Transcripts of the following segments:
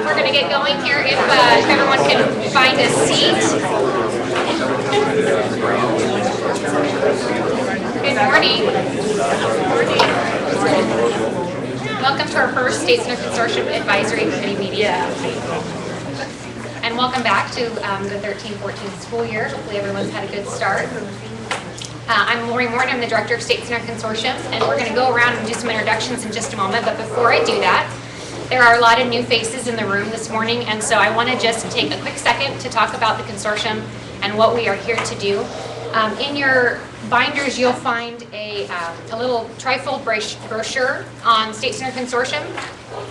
We're going to get going here if everyone can find a seat. Good morning. Welcome to our first State Center Consortium Advisory Committee meeting. And welcome back to the 13-14 school year. Hopefully everyone's had a good start. I'm Lori Morton, I'm the Director of State Center Consortiums, and we're going to go around and do some introductions in just a moment. But before I do that, there are a lot of new faces in the room this morning, and so I want to just take a quick second to talk about the consortium and what we are here to do. In your binders, you'll find a little trifold brochure on State Center Consortium,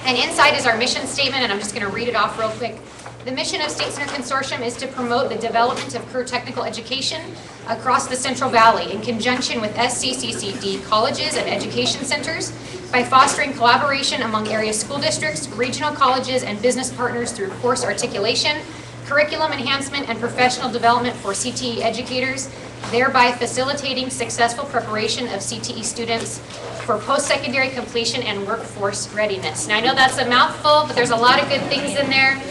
and inside is our mission statement, and I'm just going to read it off real quick. The mission of State Center Consortium is to promote the development of career technical education across the Central Valley in conjunction with SCCCD colleges and education centers by fostering collaboration among area school districts, regional colleges, and business partners through course articulation, curriculum enhancement, and professional development for CTE educators, thereby facilitating successful preparation of CTE students for post-secondary completion and workforce readiness. Now, I know that's a mouthful, but there's a lot of good things in there.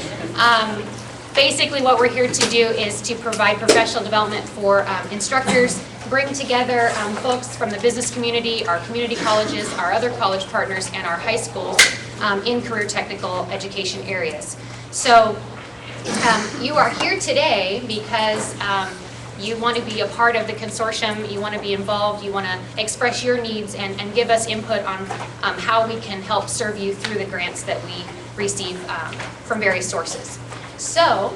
Basically, what we're here to do is to provide professional development for instructors, bring together folks from the business community, our community colleges, our other college partners, and our high schools in career technical education areas. So you are here today because you want to be a part of the consortium, you want to be involved, you want to express your needs and give us input on how we can help serve you through the grants that we receive from various sources. So,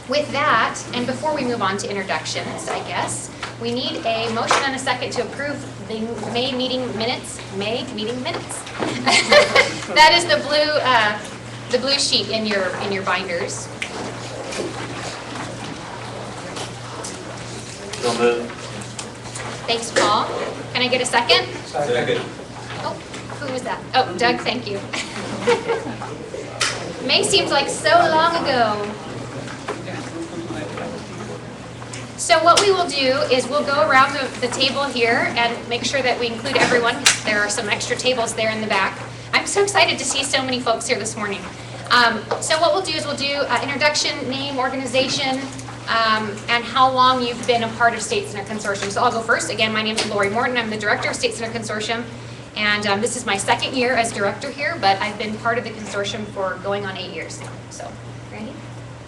with that, and before we move on to introductions, I guess, we need a motion and a second to approve the May meeting minutes. That is the blue sheet in your binders. So moved. Thanks, Paul. Can I get a second? Second. Oh, who was that? Oh, Doug, thank you. May seems like so long ago. So what we will do is we'll go around the table here and make sure that we include everyone, because there are some extra tables there in the back. I'm so excited to see so many folks here this morning. So what we'll do is we'll do introduction, name, organization, and how long you've been a part of State Center Consortium. So I'll go first. Again, my name is Lori Morton. I'm the Director of State Center Consortium. And this is my second year as director here, but I've been part of the consortium for going on 8 years now. So, Randy?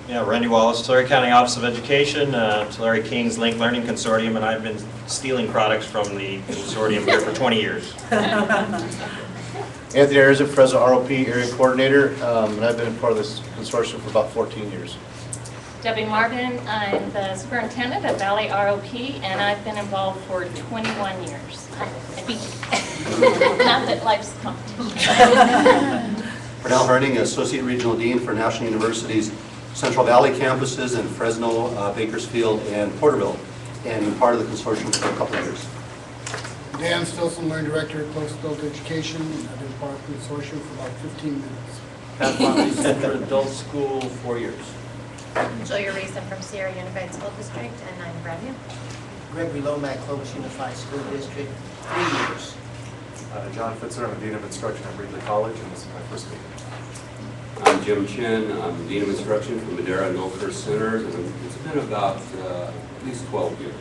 Yeah, Randy Wallace, Tulare County Office of Education, Tulare Kings Link Learning Consortium, and I've been stealing products from the consortium here for 20 years. Anthony Arza, Fresno ROP Area Coordinator, and I've been a part of this consortium for about 14 years. Debbie Martin, I'm the superintendent at Valley ROP, and I've been involved for 21 years. Not that life's a competition. Pernell Herning, Associate Regional Dean for National University's Central Valley campuses in Fresno, Bakersfield, and Porterville, and been part of the consortium for a couple of years. Dan Stilson, Learning Director at Close Adult Education. I've been part of the consortium for about 15 minutes. Pat Bonley, Center Adult School, 4 years. Julia Reese, I'm from Sierra Unified School District, and I'm brand new. Gregory Lomack, Clovis Unified School District, 3 years. John Fitzer, I'm a Dean of Instruction at Reedley College, and this is my first meeting. I'm Jim Chin. I'm Dean of Instruction from Madera and Oakhurst Centers, and it's been about at least 12 years.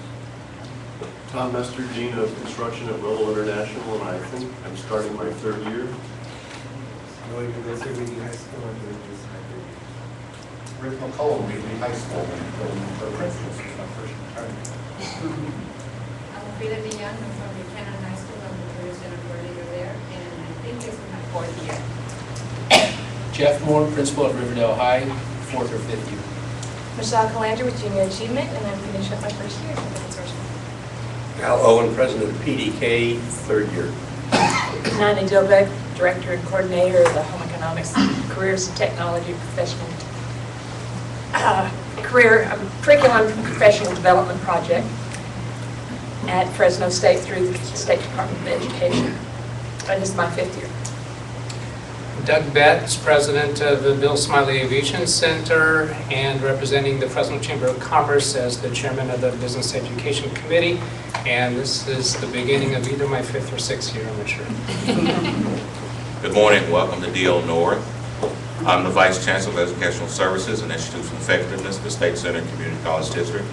Tom Mester, Dean of Instruction at Rebel International, and I think I'm starting my third year. Lloyd Gillister, Reedley High School, and Rick McCollum, Reedley High School, the principal, this is my first term. I'm Frida Villan, I'm from Buchanan High School, I'm the career center coordinator there, and I think this is my 4th year. Jeff Moore, principal at Riverdale High, 4th or 5th year. Michelle Calandra with Junior Achievement, and I'm finishing up my first year with the consortium. Al Owen, President of PDK, third year. Nani Dobek, Director and Coordinator of the Home Economics Careers and Technology Professional Curriculum Professional Development Project at Fresno State through the State Department of Education. And this is my 5th year. Doug Betts, President of the Bill Smiley Aviation Center and representing the Fresno Chamber of Commerce as the Chairman of the Business Education Committee. And this is the beginning of either my 5th or 6th year, I'm not sure. Good morning, welcome to DO North. I'm the Vice Chancellor of Educational Services and Institutional Effectiveness for State Center Community College District.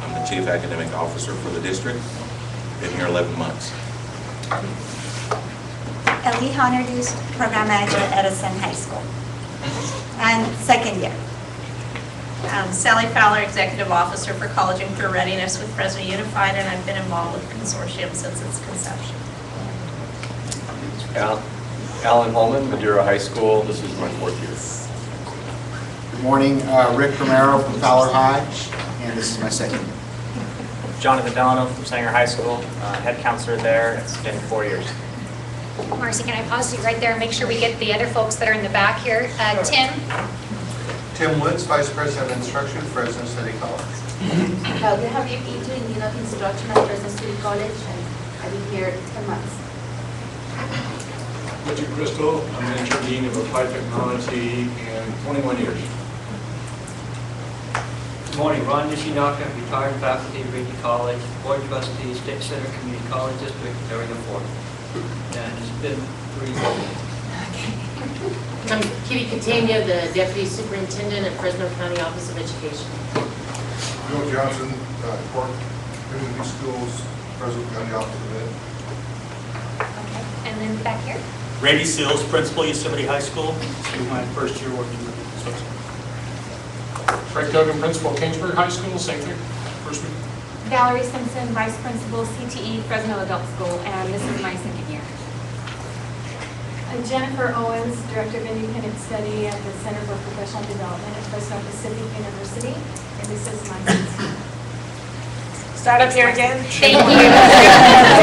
I'm the Chief Academic Officer for the district. Been here 11 months. Ellie Honordus, Program Manager at Edison High School. And second year. Sally Fowler, Executive Officer for College and Career Readiness with Fresno Unified, and I've been involved with the consortium since its conception. Alan Holman, Madera High School. This is my 4th year. Good morning, Rick Romero from Fowler High, and this is my 2nd year. Jonathan Delano from Sanger High School, head counselor there. It's been 4 years. Marcy, can I pause you right there and make sure we get the other folks that are in the back here? Tim? Tim Woods, Vice President of Instruction, Fresno City College. Claudia Javier Pinto, Dean of Instruction at Fresno City College, and I've been here 10 months. Richard Crystal, I'm Interim Dean of Applied Technology, and 21 years. Good morning, Ron Nishinaka, retired faculty of Reedy College, board trustee, State Center Community College District, Area 4. And it's been 3 years. I'm Kitty Catania, the Deputy Superintendent at Fresno County Office of Education. Bill Johnson, Cork Community Schools, Fresno County Office of Ed. Okay, and then back here? Randy Seals, Principal, Yosemite High School. This is my 1st year working with construction. Frank Duggan, Principal, Kingsburg High School, same thing, 1st week. Valerie Simpson, Vice Principal, CTE, Fresno Adult School, and this is my 2nd year. I'm Jennifer Owens, Director of Independent Study at the Center for Professional Development at Fresno Pacific University, and this is my 6th year. Start up here again. Thank you.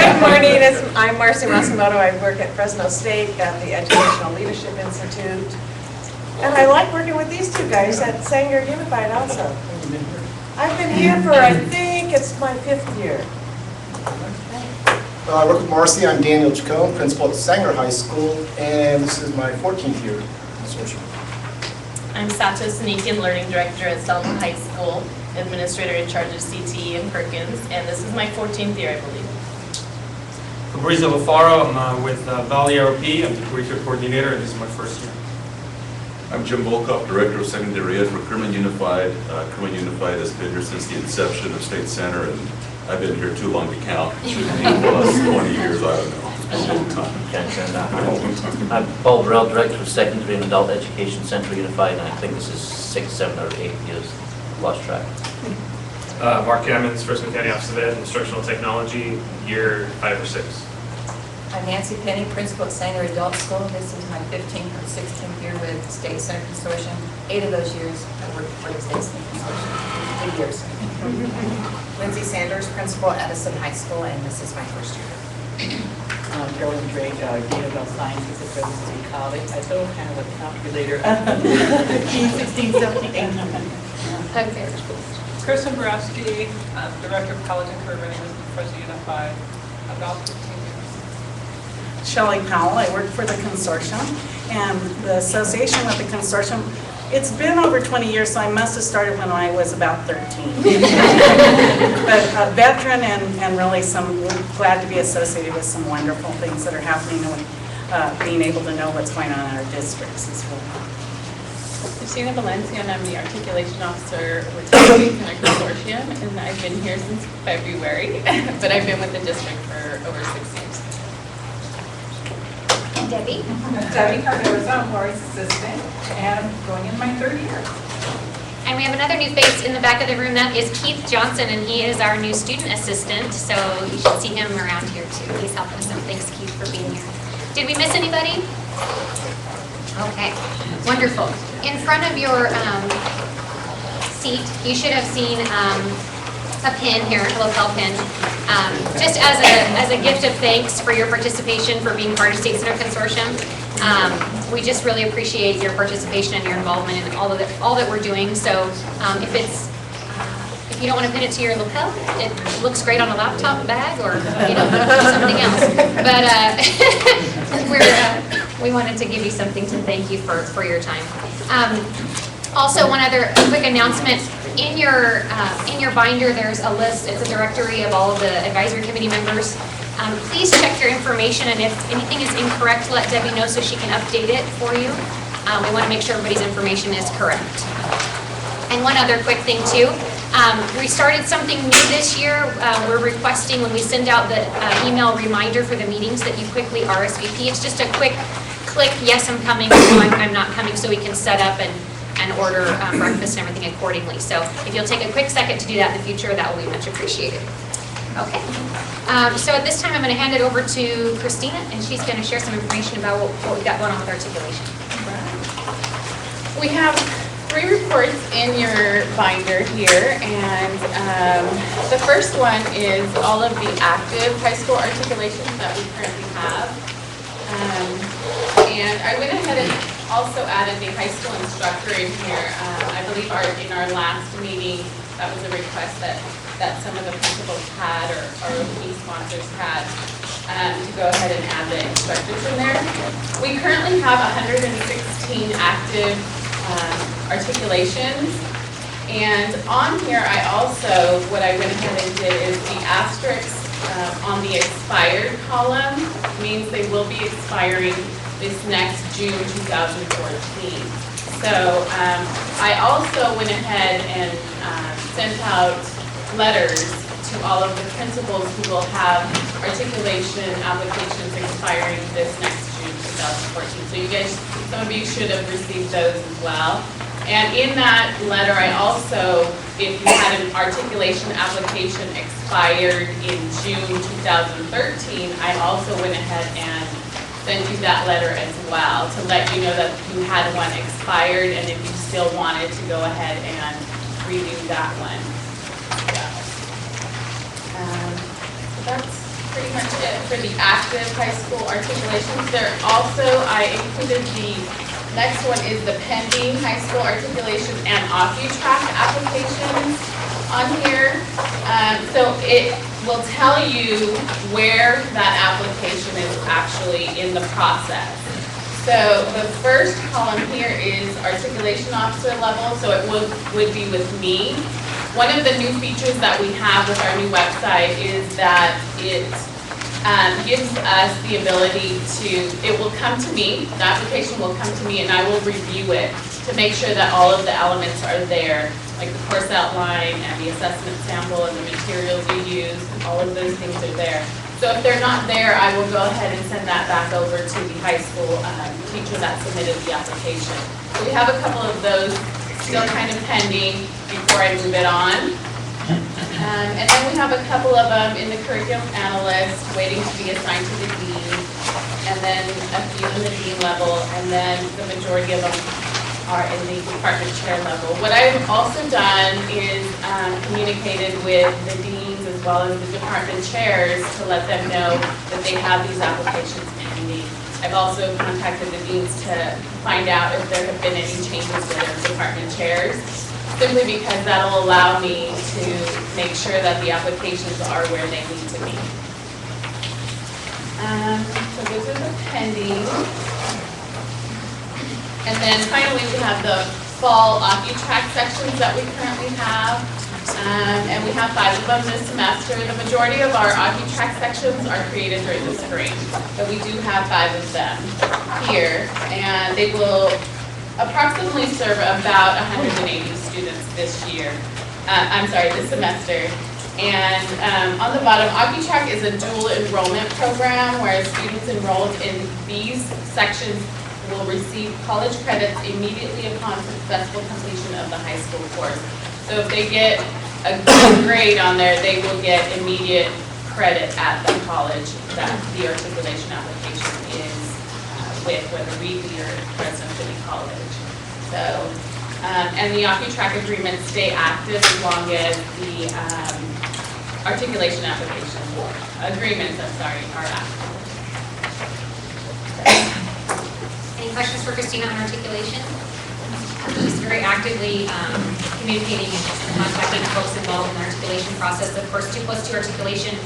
Good morning, I'm Marcy Masamoto. I work at Fresno State at the Educational Leadership Institute. And I like working with these two guys at Sanger Unified also. I've been here for, I think, it's my 5th year. I work with Marcy. I'm Daniel Chacon, Principal at Sanger High School, and this is my 14th year consortium. I'm Sato Sneakin, Learning Director at Selma High School, Administrator in charge of CTE and Perkins, and this is my 14th year, I believe. Fabrizio Lafaro, I'm with Valley ROP. I'm the curricular coordinator, and this is my 1st year. I'm Jim Volkov, Director of Secondary Ed for Kerman Unified. Kerman Unified has been here since the inception of State Center, and I've been here too long to count. Should be plus 20 years, I don't know. It's been a long time. I'm Paul Burrell, Director of Secondary and Adult Education, Central Unified, and I think this is 6th, 7th, or 8th years. Lost track. Mark Gammons, Fresno County Office of Ed, Instructional Technology, year 5 or 6. I'm Nancy Penny, Principal at Sanger Adult School. This is my 15th or 16th year with State Center Consortium. 8 of those years I worked for the State Center Consortium. 8 years. Lindsay Sanders, Principal at Edison High School, and this is my 1st year. Carolyn Drake, Dean of Health Sciences at Fresno City College. I told kind of a calculator. 15, 16, 17, 18. Okay. Kristen Borowski, Director of College and Career Readiness at Fresno Unified, about 15 years. Shelley Powell, I work for the consortium, and the association with the consortium, it's been over 20 years, so I must have started when I was about 13. But a veteran and really glad to be associated with some wonderful things that are happening and being able to know what's going on in our districts as well. Christina Valencia, and I'm the Articulation Officer with the State Center Consortium, and I've been here since February, but I've been with the district for over 6 years. Debbie? Debbie Cardoza, Lori's assistant, and going in my 3rd year. And we have another new face in the back of the room. That is Keith Johnson, and he is our new student assistant, so you should see him around here too. He's helping us, and thanks, Keith, for being here. Did we miss anybody? Okay, wonderful. In front of your seat, you should have seen a pin here, a lapel pin, just as a gift of thanks for your participation, for being part of State Center Consortium. We just really appreciate your participation and your involvement in all that we're doing. So if you don't want to pin it to your lapel, it looks great on a laptop bag or something else. But we wanted to give you something to thank you for your time. Also, one other quick announcement. In your binder, there's a list. It's a directory of all of the advisory committee members. Please check your information, and if anything is incorrect, let Debbie know so she can update it for you. We want to make sure everybody's information is correct. And one other quick thing too, we started something new this year. We're requesting when we send out the email reminder for the meetings that you quickly RSVP. It's just a quick click, yes, I'm coming, no, I'm not coming, so we can set up and order breakfast and everything accordingly. So if you'll take a quick second to do that in the future, that will be much appreciated. Okay. So at this time, I'm going to hand it over to Christina, and she's going to share some information about what we've got going on with articulation. We have 3 reports in your binder here, and the first one is all of the active high school articulations that we currently have. And I went ahead and also added the high school instructor in here. I believe in our last meeting, that was a request that some of the principals had, or our OP sponsors had, to go ahead and add the instructors in there. We currently have 116 active articulations. And on here, what I went ahead and did is the asterisk on the expired column means they will be expiring this next June 2014. So I also went ahead and sent out letters to all of the principals who will have articulation applications expiring this next June 2014. So you guys, some of you should have received those as well. And in that letter, I also, if you had an articulation application expired in June 2013, I also went ahead and sent you that letter as well to let you know that you had one expired and if you still wanted to go ahead and renew that one. So that's pretty much it for the active high school articulations. There also, I included the next one is the pending high school articulation and OffuTrack applications on here. So it will tell you where that application is actually in the process. So the first column here is articulation officer level, so it would be with me. One of the new features that we have with our new website is that it gives us the ability it will come to me, the application will come to me and I will review it to make sure that all of the elements are there, like the course outline and the assessment sample and the materials you use, all of those things are there. So if they're not there, I will go ahead and send that back over to the high school teacher that submitted the application. So we have a couple of those still kind of pending before I move it on. And then we have a couple of them in the curriculum analyst waiting to be assigned to the dean, and then a few in the dean level, and then the majority of them are in the department chair level. What I've also done is communicated with the deans as well as the department chairs to let them know that they have these applications pending. I've also contacted the deans to find out if there have been any changes with their department chairs, simply because that'll allow me to make sure that the applications are where they need to be. So those are the pending. And then finally, we have the fall OffuTrack sections that we currently have. And we have 5 of them this semester. The majority of our OffuTrack sections are created during the spring, but we do have 5 of them here, and they will approximately serve about 180 students this semester. And on the bottom, OffuTrack is a dual enrollment program where students enrolled in these sections will receive college credits immediately upon successful completion of the high school course. So if they get a good grade on there, they will get immediate credit at the college that the articulation application is with, whether Reed or Fresno City College. So, and the OffuTrack agreements stay active as long as the articulation agreements are active. Any questions for Christina on articulation? She's very actively communicating and contacting folks involved in the articulation process. Of course, 2+2 articulation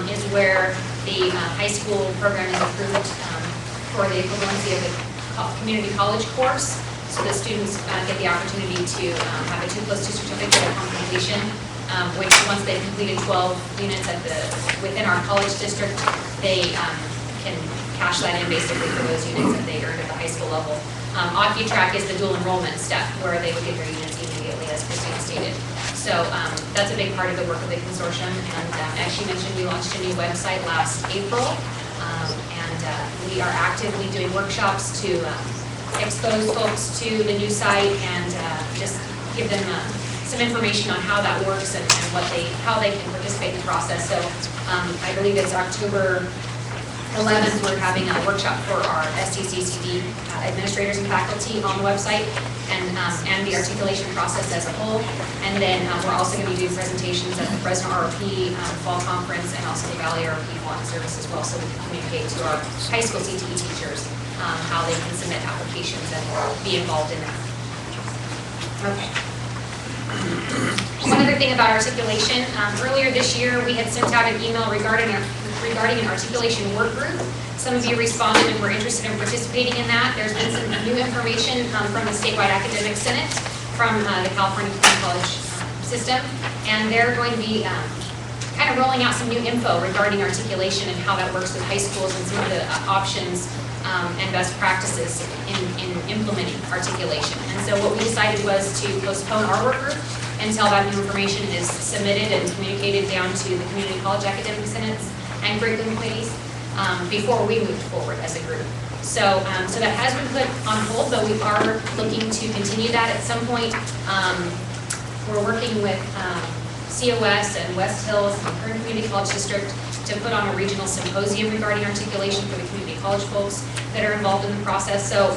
is where the high school program is approved for the equivalency of the community college course. So the students get the opportunity to have a 2+2 certificate upon completion, which once they've completed 12 units within our college district, they can cash that in basically for those units that they earned at the high school level. OccuTrack is the dual enrollment step, where they would get their units immediately, as Christine stated. So that's a big part of the work of the consortium, and as she mentioned, we launched a new website last April, and we are actively doing workshops to expose folks to the new site and just give them some information on how that works and how they can participate in the process. So I believe it's October 11th, we're having a workshop for our STCCD administrators and faculty on the website and the articulation process as a whole. And then we're also going to be doing presentations at the Fresno ROP Fall Conference and also the Valley ROP Fall Service as well, so we can communicate to our high school CTE teachers how they can submit applications and be involved in that. Okay. One other thing about articulation, earlier this year we had sent out an email regarding an articulation work group. Some of you responded and were interested in participating in that. There's been some new information from the Statewide Academic Senate from the California Community College system, and they're going to be kind of rolling out some new info regarding articulation and how that works with high schools and some of the options and best practices in implementing articulation. And so what we decided was to postpone our work group until that new information is submitted and communicated down to the community college academic senates and curriculum committees before we moved forward as a group. So that has been put on hold, but we are looking to continue that at some point. We're working with COS and West Hills and Kern Community College District to put on a regional symposium regarding articulation for the community college folks that are involved in the process. So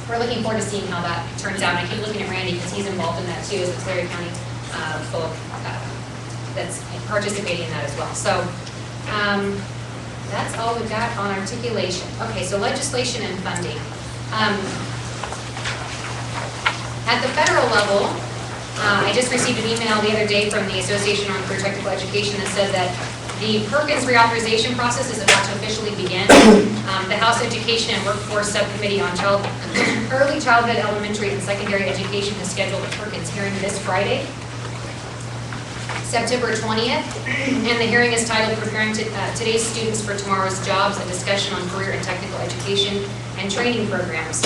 we're looking forward to seeing how that turns out. And I keep looking at Randy because he's involved in that too, as the Tulare County folk that's participating in that as well. So that's all we've got on articulation. Okay, so legislation and funding. At the federal level, I just received an email the other day from the Association on Career Technical Education that said that the Perkins reauthorization process is about to officially begin. The House Education and Workforce Subcommittee on Early Childhood, Elementary, and Secondary Education has scheduled a Perkins hearing this Friday, September 20th, and the hearing is titled Preparing Today's Students for Tomorrow's Jobs, a discussion on career and technical education and training programs.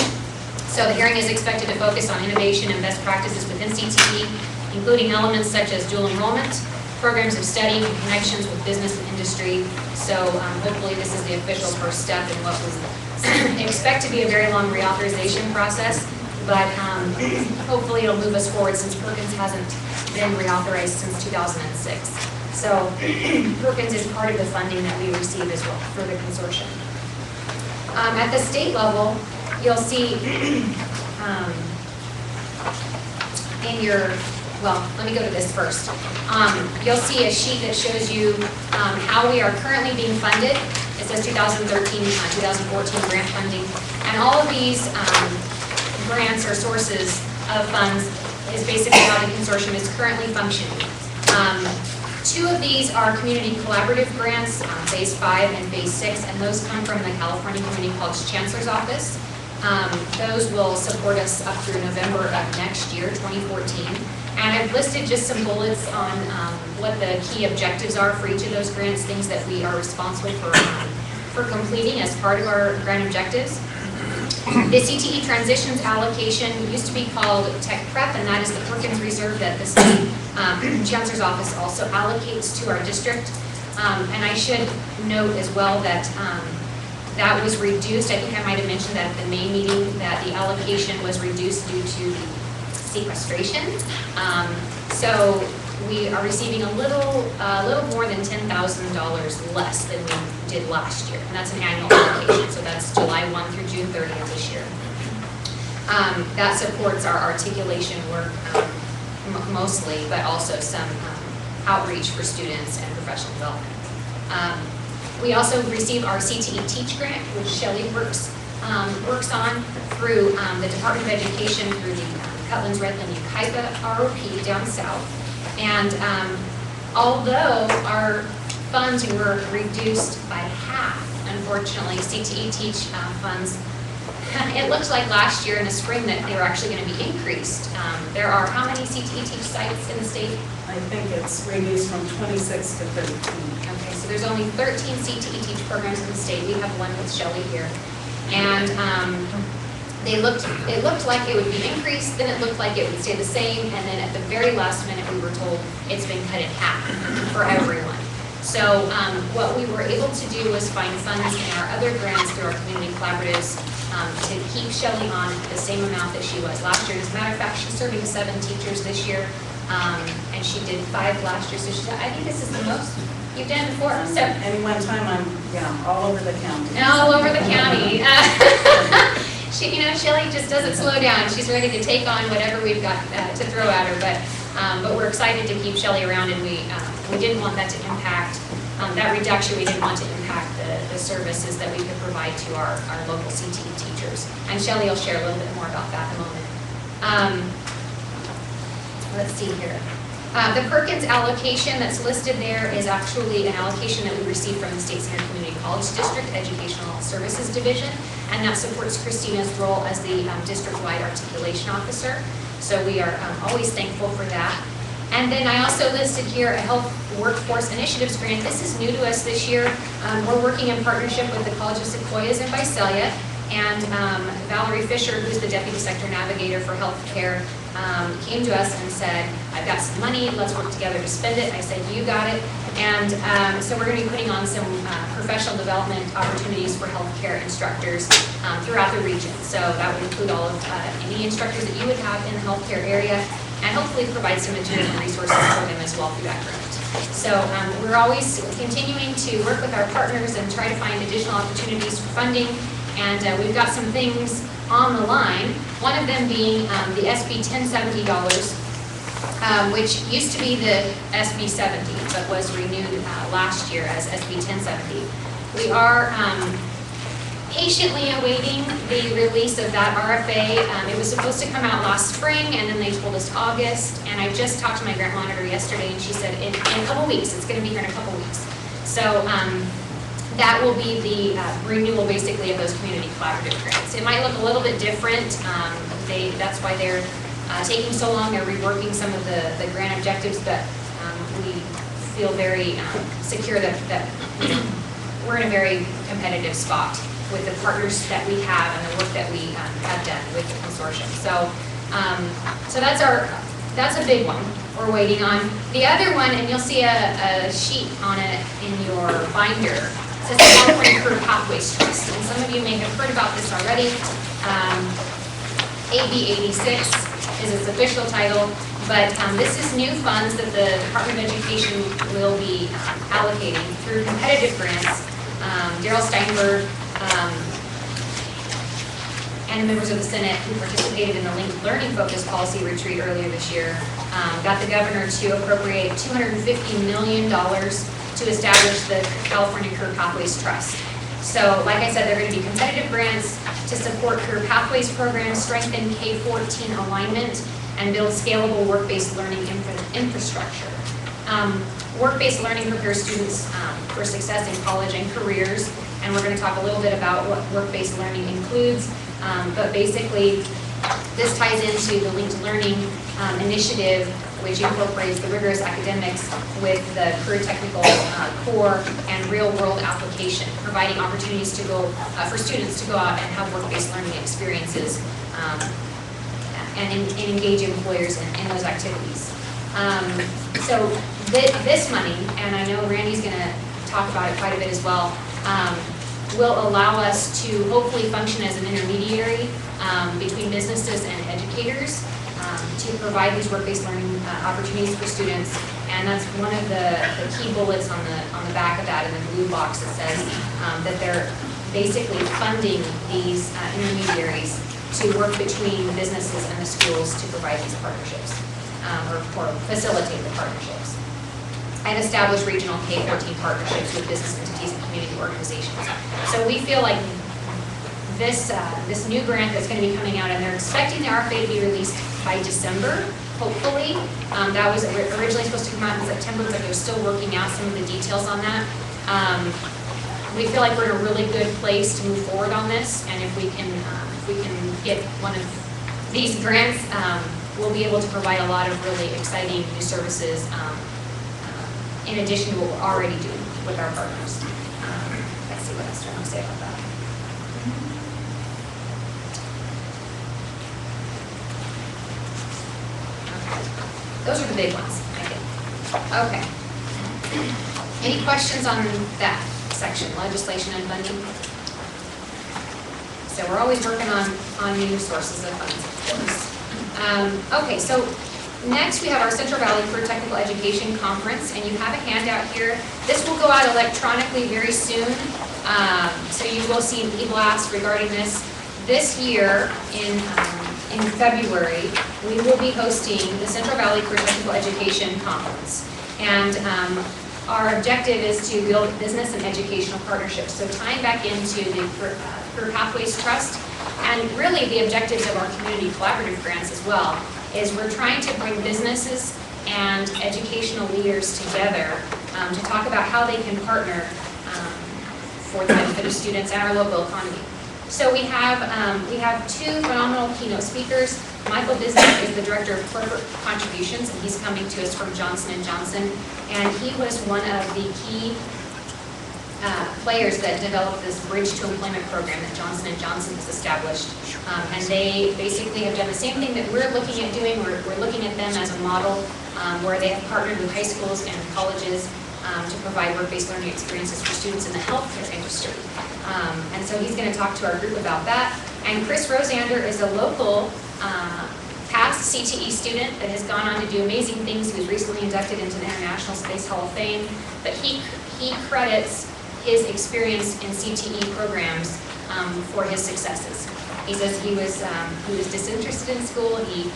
So the hearing is expected to focus on innovation and best practices within CTE, including elements such as dual enrollment, programs of study, and connections with business and industry. So hopefully this is the official first step in what we expect to be a very long reauthorization process, but hopefully it'll move us forward since Perkins hasn't been reauthorized since 2006. So Perkins is part of the funding that we receive as well for the consortium. At the state level, you'll see in your, well, let me go to this first. You'll see a sheet that shows you how we are currently being funded. It says 2013, 2014 grant funding. And all of these grants or sources of funds is basically how the consortium is currently functioning. Two of these are community collaborative grants, Phase 5 and Phase 6, and those come from the California Community College Chancellor's Office. Those will support us up through November of next year, 2014. And I've listed just some bullets on what the key objectives are for each of those grants, things that we are responsible for completing as part of our grant objectives. The CTE transitions allocation used to be called Tech Prep, and that is the Perkins Reserve that the state chancellor's office also allocates to our district. And I should note as well that that was reduced. I think I might have mentioned that at the May meeting that the allocation was reduced due to sequestration. So we are receiving a little more than $10,000 less than we did last year, and that's an annual allocation. So that's July 1 through June 30th this year. That supports our articulation work mostly, but also some outreach for students and professional development. We also receive our CTE Teach grant, which Shelley works on through the Department of Education through the Cutlands, Redland, Yucaipa ROP down south. And although our funds were reduced by half, unfortunately, CTE Teach funds, it looks like last year in the spring that they were actually going to be increased. There are how many CTE Teach sites in the state? I think it's reduced from 26 to 13. Okay, so there's only 13 CTE Teach programs in the state. We have one with Shelley here. And it looked like it would be increased, then it looked like it would stay the same, and then at the very last minute, we were told it's been cut in half for everyone. So what we were able to do was find funds in our other grants through our community collaboratives to keep Shelley on the same amount that she was last year. As a matter of fact, she's serving 7 teachers this year, and she did 5 last year. So she said, I think this is the most you've done before. So Any one time, I'm, all over the county. all over the county. Shelley just doesn't slow down. She's ready to take on whatever we've got to throw at her. But we're excited to keep Shelley around, and we didn't want that to impact that reduction. We didn't want to impact the services that we could provide to our local CTE teachers. And Shelley will share a little bit more about that in a moment. Let's see here. The Perkins allocation that's listed there is actually an allocation that we received from the State Center Community College District Educational Services Division, and that supports Christina's role as the district-wide articulation officer. So we are always thankful for that. And then I also listed here a Health Workforce Initiatives grant. This is new to us this year. We're working in partnership with the College of Sequoias in Visalia, and Valerie Fisher, who's the Deputy Sector Navigator for Healthcare, came to us and said, I've got some money, let's work together to spend it. I said, you got it. And so we're going to be putting on some professional development opportunities for healthcare instructors throughout the region. So that would include all of any instructors that you would have in the healthcare area, and hopefully provide some material and resources for them as well through that grant. So we're always continuing to work with our partners and try to find additional opportunities for funding. And we've got some things on the line, one of them being the SB 1070 dollars, which used to be the SB 70, but was renewed last year as SB 1070. We are patiently awaiting the release of that RFA. It was supposed to come out last spring, and then they told us August, and I just talked to my grant monitor yesterday, and she said in a couple weeks, it's going to be here in a couple weeks. So that will be the renewal, basically, of those community collaborative grants. It might look a little bit different. That's why they're taking so long. They're reworking some of the grant objectives, but we feel very secure that we're in a very competitive spot with the partners that we have and the work that we have done with the consortium. So that's a big one we're waiting on. The other one, and you'll see a sheet on it in your binder, says the California Career Pathways Trust. And some of you may have heard about this already. AB 86 is its official title, but this is new funds that the Department of Education will be allocating through competitive grants. Daryl Steinberg and the members of the Senate who participated in the Linked Learning Focus Policy Retreat earlier this year got the governor to appropriate $250 million to establish the California Career Pathways Trust. So, like I said, they're going to be competitive grants to support career pathways programs, strengthen K-14 alignment, and build scalable work-based learning infrastructure. Work-based learning prepares students for success in college and careers, and we're going to talk a little bit about what work-based learning includes. But basically, this ties into the Linked Learning Initiative, which incorporates the rigorous academics with the career technical core and real-world application, providing opportunities to go for students to go out and have work-based learning experiences and engage employers in those activities. So this money, and I know Randy's going to talk about it quite a bit as well, will allow us to hopefully function as an intermediary between businesses and educators to provide these work-based learning opportunities for students. And that's one of the key bullets on the back of that in the blue box that says that they're basically funding these intermediaries to work between businesses and the schools to provide these partnerships or facilitate the partnerships. And establish regional K-14 partnerships with business entities and community organizations. So we feel like this new grant that's going to be coming out, and they're expecting the RFA to be released by December, hopefully. That was originally supposed to come out in September, but they're still working out some of the details on that. We feel like we're in a really good place to move forward on this, and if we can get one of these grants, we'll be able to provide a lot of really exciting new services in addition to what we're already doing with our partners. Let's see what else I want to say about that. Those are the big ones, I think. Okay. Any questions on that section, legislation and funding? So we're always working on new sources of funds, of course. Okay, so next we have our Central Valley Career Technical Education Conference, and you have a handout here. This will go out electronically very soon, so you will see an e-blast regarding this. This year, in February, we will be hosting the Central Valley Career Technical Education Conference. And our objective is to build business and educational partnerships. So tying back into the Career Pathways Trust, and really the objectives of our community collaborative grants as well, is we're trying to bring businesses and educational leaders together to talk about how they can partner for the benefit of students and our local economy. So we have two phenomenal keynote speakers. Michael Bismarck is the Director of Corporate Contributions, and he's coming to us from Johnson & Johnson. And he was one of the key players that developed this Bridge to Employment program that Johnson & Johnson has established. And they basically have done the same thing that we're looking at doing. We're looking at them as a model where they have partnered with high schools and colleges to provide work-based learning experiences for students in the healthcare industry. And so he's going to talk to our group about that. And Chris Rosander is a local past CTE student that has gone on to do amazing things. He was recently inducted into the International Space Hall of Fame, but he credits his experience in CTE programs for his successes. He says he was disinterested in school. He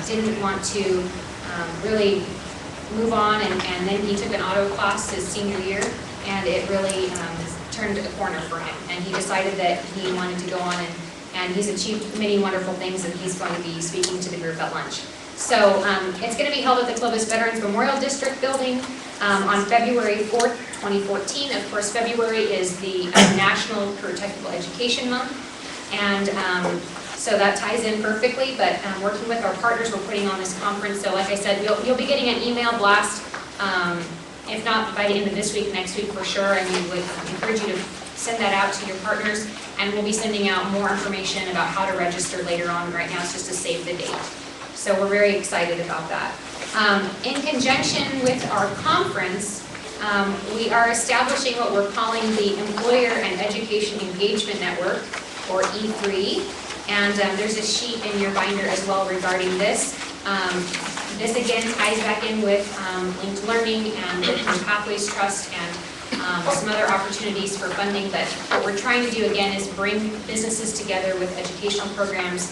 didn't want to really move on, and then he took an auto class his senior year, and it really turned a corner for him. And he decided that he wanted to go on, and he's achieved many wonderful things, and he's going to be speaking to the group at lunch. So it's going to be held at the Clovis Veterans Memorial District building on February 4th, 2014. Of course, February is the National Career Technical Education Month, and so that ties in perfectly, but working with our partners, we're putting on this conference. So like I said, you'll be getting an email blast, if not by the end of this week, next week for sure, and we would encourage you to send that out to your partners, and we'll be sending out more information about how to register later on. Right now it's just to save the date. So we're very excited about that. In conjunction with our conference, we are establishing what we're calling the Employer and Education Engagement Network, or E3. And there's a sheet in your binder as well regarding this. This again ties back in with Linked Learning and the Career Pathways Trust and some other opportunities for funding. But what we're trying to do again is bring businesses together with educational programs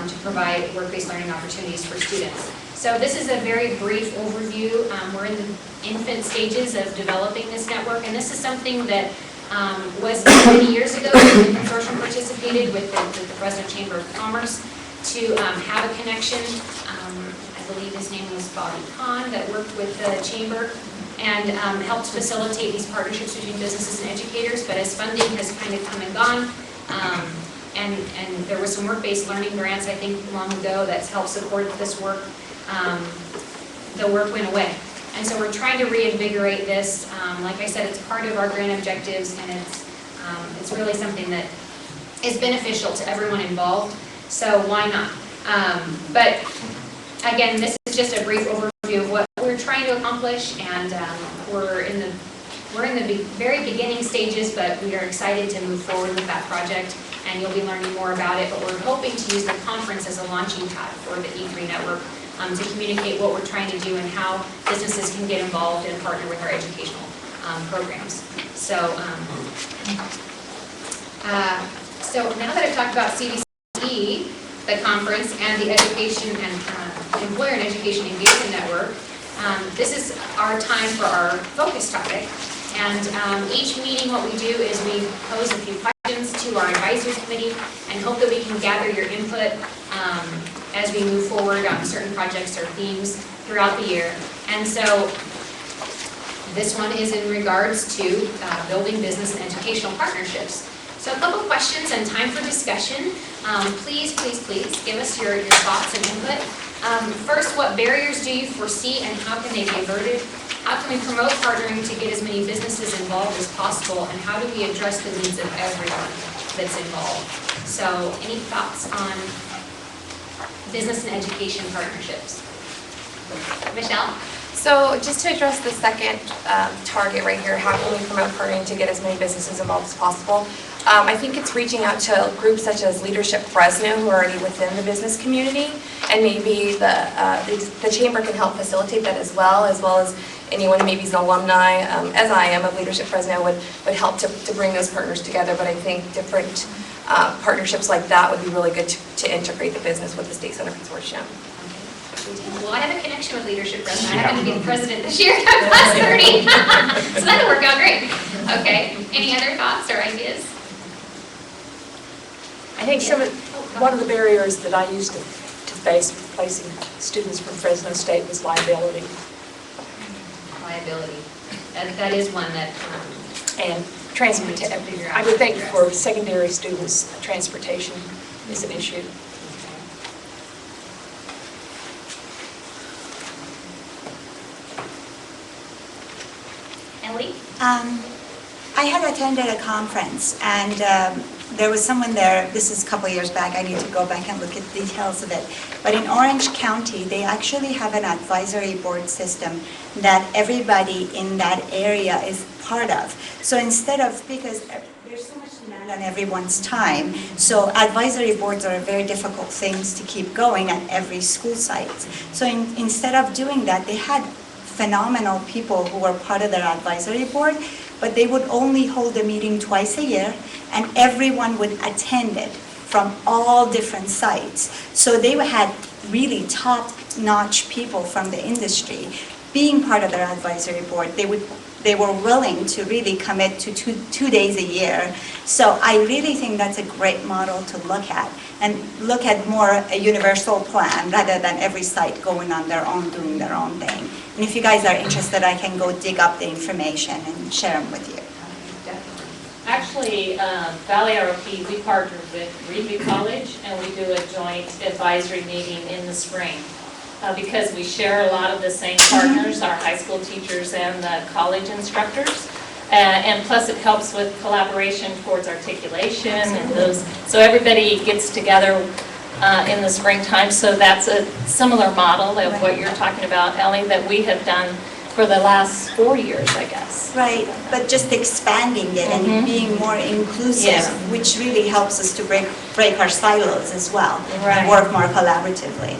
to provide work-based learning opportunities for students. So this is a very brief overview. We're in the infant stages of developing this network, and this is something that was many years ago when the consortium participated with the Fresno Chamber of Commerce to have a connection. I believe his name was Bobby Kahn, that worked with the chamber and helped facilitate these partnerships between businesses and educators. But as funding has kind of come and gone, and there were some work-based learning grants, I think, long ago that's helped support this work, the work went away. And so we're trying to reinvigorate this. Like I said, it's part of our grant objectives, and it's really something that is beneficial to everyone involved. So why not? But again, this is just a brief overview of what we're trying to accomplish, and we're in the very beginning stages, but we are excited to move forward with that project, and you'll be learning more about it. But we're hoping to use the conference as a launching pad for the E3 network to communicate what we're trying to do and how businesses can get involved and partner with our educational programs. So now that I've talked about CVCE, the conference, and the Education and Employer and Education Engagement Network, this is our time for our focus topic. And each meeting, what we do is we pose a few questions to our advisory committee and hope that we can gather your input as we move forward on certain projects or themes throughout the year. And so this one is in regards to building business and educational partnerships. So a couple questions and time for discussion. Please give us your thoughts and input. First, what barriers do you foresee and how can they be averted? How can we promote partnering to get as many businesses involved as possible, and how do we address the needs of everyone that's involved? So any thoughts on business and education partnerships? Michelle? So just to address the second target right here, how can we promote partnering to get as many businesses involved as possible? I think it's reaching out to groups such as Leadership Fresno, who are already within the business community, and maybe the chamber can help facilitate that as well as anyone who maybe is an alumni, as I am of Leadership Fresno, would help to bring those partners together. But I think different partnerships like that would be really good to integrate the business with the State Center Consortium. Well, I have a connection with Leadership Fresno. I happen to be the president this year of Class 30. So that'll work out great. Okay, any other thoughts or ideas? I think one of the barriers that I used to face placing students from Fresno State was liability. Liability. That is one that... And transportation. I would think for secondary students, transportation is an issue. Ellie? I had attended a conference, and there was someone there, this is a couple years back, I need to go back and look at the details of it, but in Orange County, they actually have an advisory board system that everybody in that area is part of. So instead of, because there's so much demand on everyone's time, so advisory boards are very difficult things to keep going at every school site. So instead of doing that, they had phenomenal people who were part of their advisory board, but they would only hold a meeting twice a year, and everyone would attend it from all different sites. So they had really top-notch people from the industry being part of their advisory board. They were willing to really commit to two days a year. So I really think that's a great model to look at, and look at more a universal plan rather than every site going on their own, doing their own thing. And if you guys are interested, I can go dig up the information and share them with you. Actually, Valley ROP, we partnered with Reedview College, and we do a joint advisory meeting in the spring. Because we share a lot of the same partners, our high school teachers and the college instructors. And plus it helps with collaboration towards articulation and those, so everybody gets together in the springtime. So that's a similar model of what you're talking about, Ellie, that we have done for the last 4 years, I guess. Right, but just expanding it and being more inclusive, which really helps us to break our silos as well, and work more collaboratively.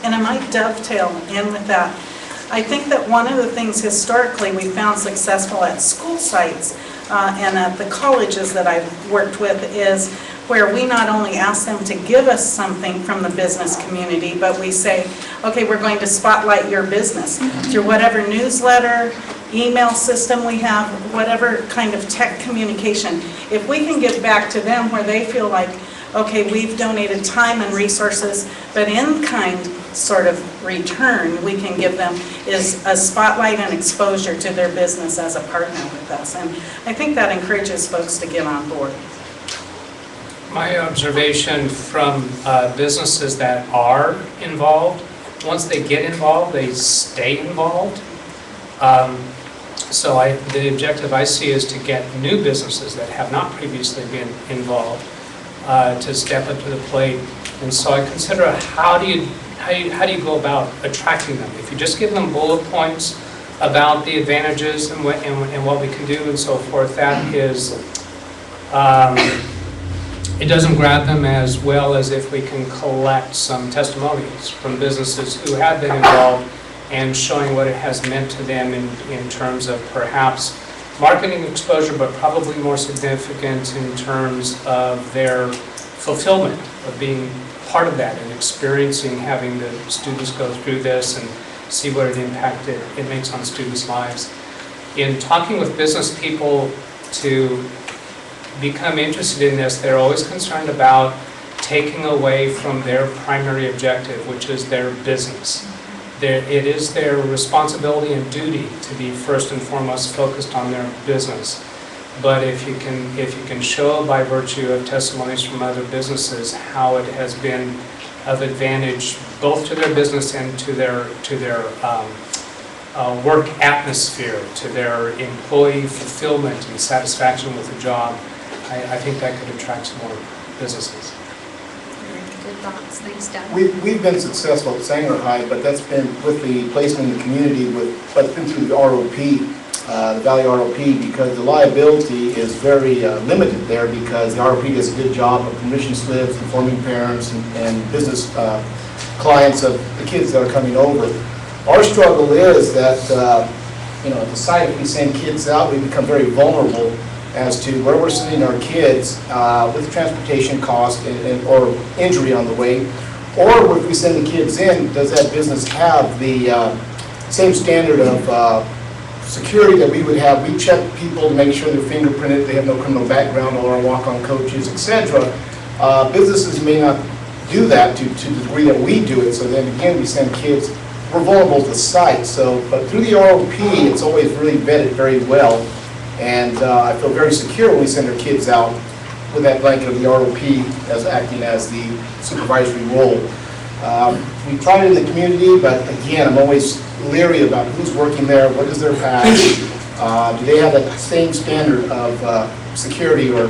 And I might dovetail in with that. I think that one of the things historically we found successful at school sites and at the colleges that I've worked with is where we not only ask them to give us something from the business community, but we say, okay, we're going to spotlight your business through whatever newsletter, email system we have, whatever kind of tech communication. If we can give back to them where they feel like, okay, we've donated time and resources, but in kind sort of return we can give them is a spotlight and exposure to their business as a partner with us. And I think that encourages folks to get on board. My observation from businesses that are involved, once they get involved, they stay involved. So the objective I see is to get new businesses that have not previously been involved to step up to the plate. And so I consider how do you go about attracting them? If you just give them bullet points about the advantages and what we can do and so forth, that is, it doesn't grab them as well as if we can collect some testimonials from businesses who have been involved and showing what it has meant to them in terms of perhaps marketing exposure, but probably more significant in terms of their fulfillment of being part of that and experiencing having the students go through this and see what an impact it makes on students' lives. In talking with business people to become interested in this, they're always concerned about taking away from their primary objective, which is their business. It is their responsibility and duty to be first and foremost focused on their business. But if you can show by virtue of testimonies from other businesses how it has been of advantage both to their business and to their work atmosphere, to their employee fulfillment and satisfaction with the job, I think that could attract some more businesses. thoughts that he's done? We've been successful at Sanger High, but that's been with the placement in the community, but it's been through the ROP, the Valley ROP, because the liability is very limited there, because the ROP does a good job of permission slips, informing parents and business clients of the kids that are coming over. Our struggle is that, at the site, if we send kids out, we become very vulnerable as to where we're sending our kids with transportation cost or injury on the way. Or if we send the kids in, does that business have the same standard of security that we would have? We check people to make sure they're fingerprinted, they have no criminal background, or walk-on coaches, etc. Businesses may not do that to the degree that we do it, so then again, we send kids, we're vulnerable to the site. But through the ROP, it's always really vetted very well. And I feel very secure when we send our kids out with that blanket of the ROP as acting as the supervisory role. We try it in the community, but again, I'm always leery about who's working there, what is their past, do they have that same standard of security or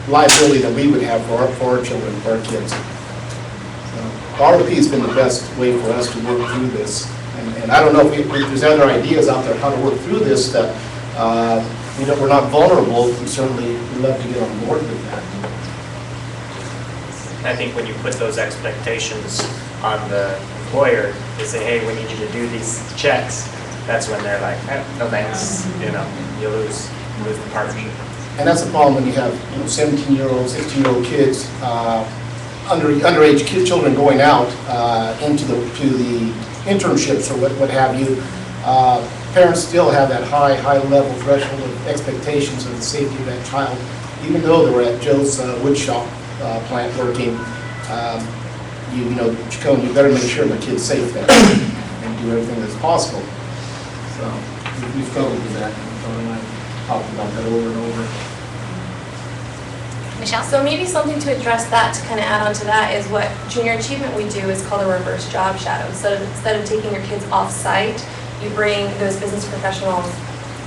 liability that we would have for our children, for our kids. So, ROP has been the best way for us to work through this. And I don't know if there's other ideas out there how to work through this that we're not vulnerable. We certainly would love to get on board with that. I think when you put those expectations on the employer, they say, hey, we need you to do these checks, that's when they're like, no thanks, you lose the partnership. And that's the problem when you have 17-year-old, 16-year-old kids, underage children going out into the internships or what have you. Parents still have that high level threshold of expectations of the safety of that child, even though they were at Joe's wood shop plant working. Chacon, you better make sure my kid's safe there and do everything that's possible. So we've struggled with that. And I've talked about that over and over. Michelle? So maybe something to address that, to kind of add on to that, is what Junior Achievement we do is called a reverse job shadow. So instead of taking your kids off-site, you bring those business professionals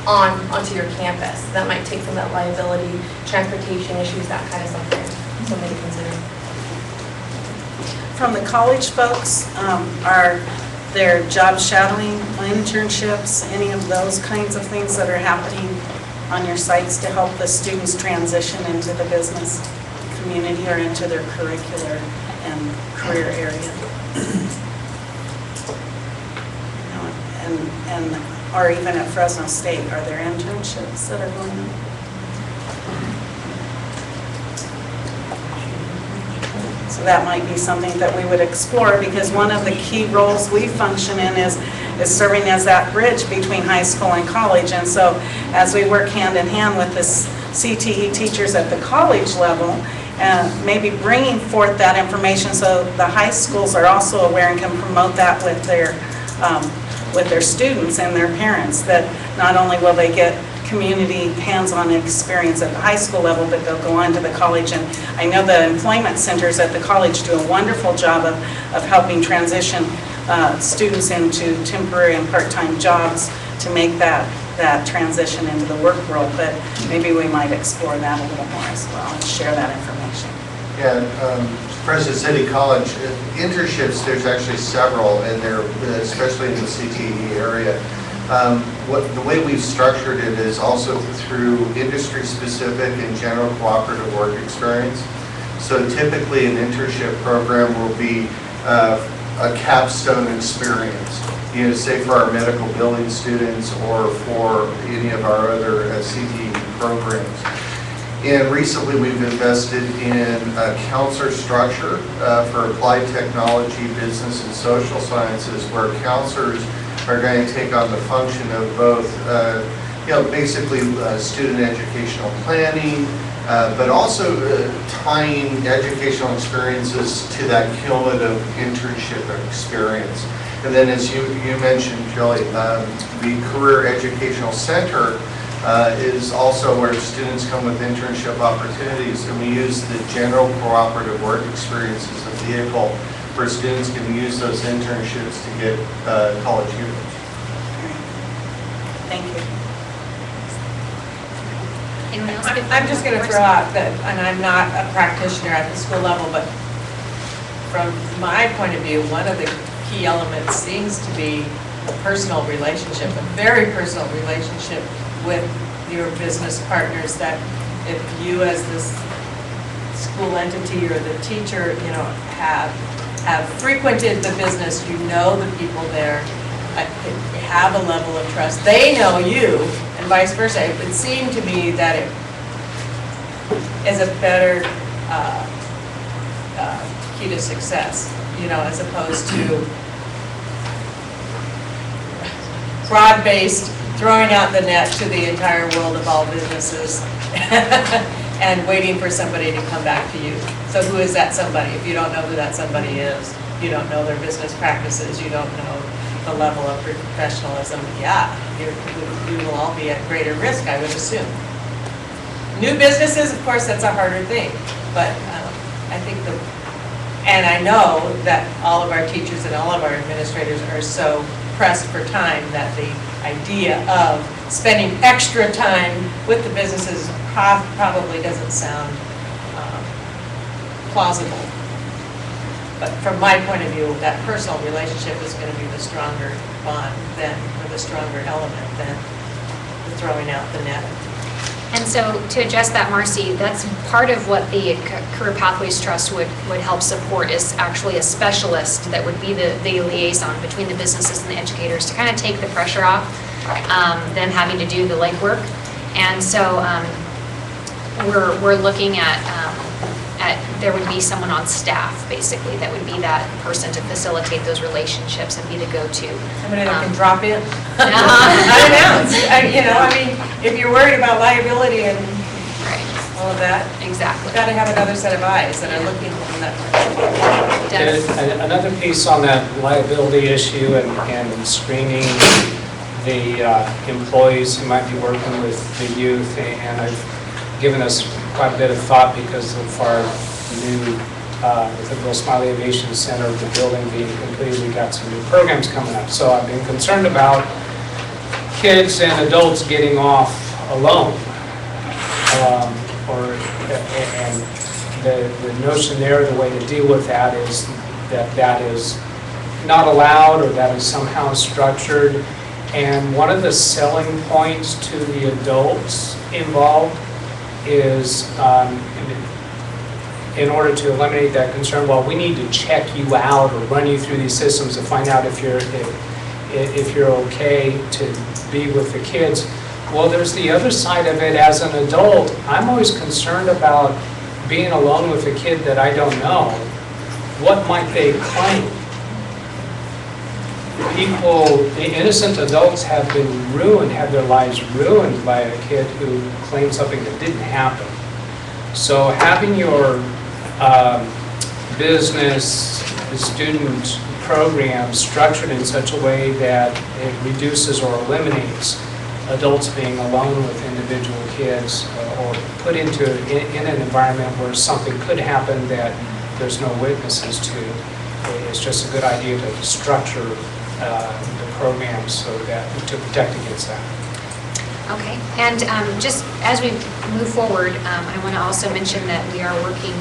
onto your campus. That might take some of that liability, transportation issues, that kind of something to consider. From the college folks, are there job shadowing, internships, any of those kinds of things that are happening on your sites to help the students transition into the business community or into their curricular and career area? Or even at Fresno State, are there internships that are going on? So that might be something that we would explore, because one of the key roles we function in is serving as that bridge between high school and college. And so as we work hand in hand with the CTE teachers at the college level, maybe bringing forth that information so the high schools are also aware and can promote that with their students and their parents, that not only will they get community hands-on experience at the high school level, but they'll go on to the college. And I know the employment centers at the college do a wonderful job of helping transition students into temporary and part-time jobs to make that transition into the work world. But maybe we might explore that a little more as well and share that information. Yeah, Fresno City College, internships, there's actually several, and they're especially in the CTE area. The way we've structured it is also through industry-specific and general cooperative work experience. So typically an internship program will be a capstone experience, say for our medical billing students or for any of our other CTE programs. And recently we've invested in a counselor structure for applied technology, business, and social sciences, where counselors are going to take on the function of both, basically student educational planning, but also tying educational experiences to that cumulative internship experience. And then, as you mentioned, Kelly, the Career Educational Center is also where students come with internship opportunities, and we use the general cooperative work experience as a vehicle where students can use those internships to get college years. Thank you. Anyone else? I'm just going to throw out that, and I'm not a practitioner at the school level, but from my point of view, one of the key elements seems to be a personal relationship, a very personal relationship with your business partners, that if you as this school entity or the teacher, have frequented the business, you know the people there, have a level of trust. They know you, and vice versa. It would seem to me that it is a better key to success, as opposed to broad-based, throwing out the net to the entire world of all businesses and waiting for somebody to come back to you. So who is that somebody? If you don't know who that somebody is, you don't know their business practices, you don't know the level of professionalism, you will all be at greater risk, I would assume. New businesses, of course, that's a harder thing, but I think and I know that all of our teachers and all of our administrators are so pressed for time that the idea of spending extra time with the businesses probably doesn't sound plausible. But from my point of view, that personal relationship is going to be the stronger bond or the stronger element than the throwing out the net. And so to address that, Marcy, that's part of what the Career Pathways Trust would help support, is actually a specialist that would be the liaison between the businesses and the educators to kind of take the pressure off them having to do the legwork. And so we're looking at there would be someone on staff, basically, that would be that person to facilitate those relationships and be the go-to. Somebody that can drop in, unannounced. If you're worried about liability and all of that, exactly, you've got to have another set of eyes that are looking in that direction. Another piece on that liability issue and screening the employees who might be working with the youth, and I've given us quite a bit of thought because of our new, with the Bill Smiley Aviation Center, the building being completed, we got some new programs coming up. So I've been concerned about kids and adults getting off alone. And the notion there, the way to deal with that is that is not allowed, or that is somehow structured. And one of the selling points to the adults involved is, in order to eliminate that concern, well, we need to check you out or run you through these systems to find out if you're okay to be with the kids. Well, there's the other side of it. As an adult, I'm always concerned about being alone with a kid that I don't know. What might they claim? The innocent adults have been ruined, had their lives ruined by a kid who claimed something that didn't happen. So having your business, the student program structured in such a way that it reduces or eliminates adults being alone with individual kids, or put into in an environment where something could happen that there's no witnesses to, it's just a good idea to structure the program so that to protect against that. Okay, and just as we move forward, I want to also mention that we are working,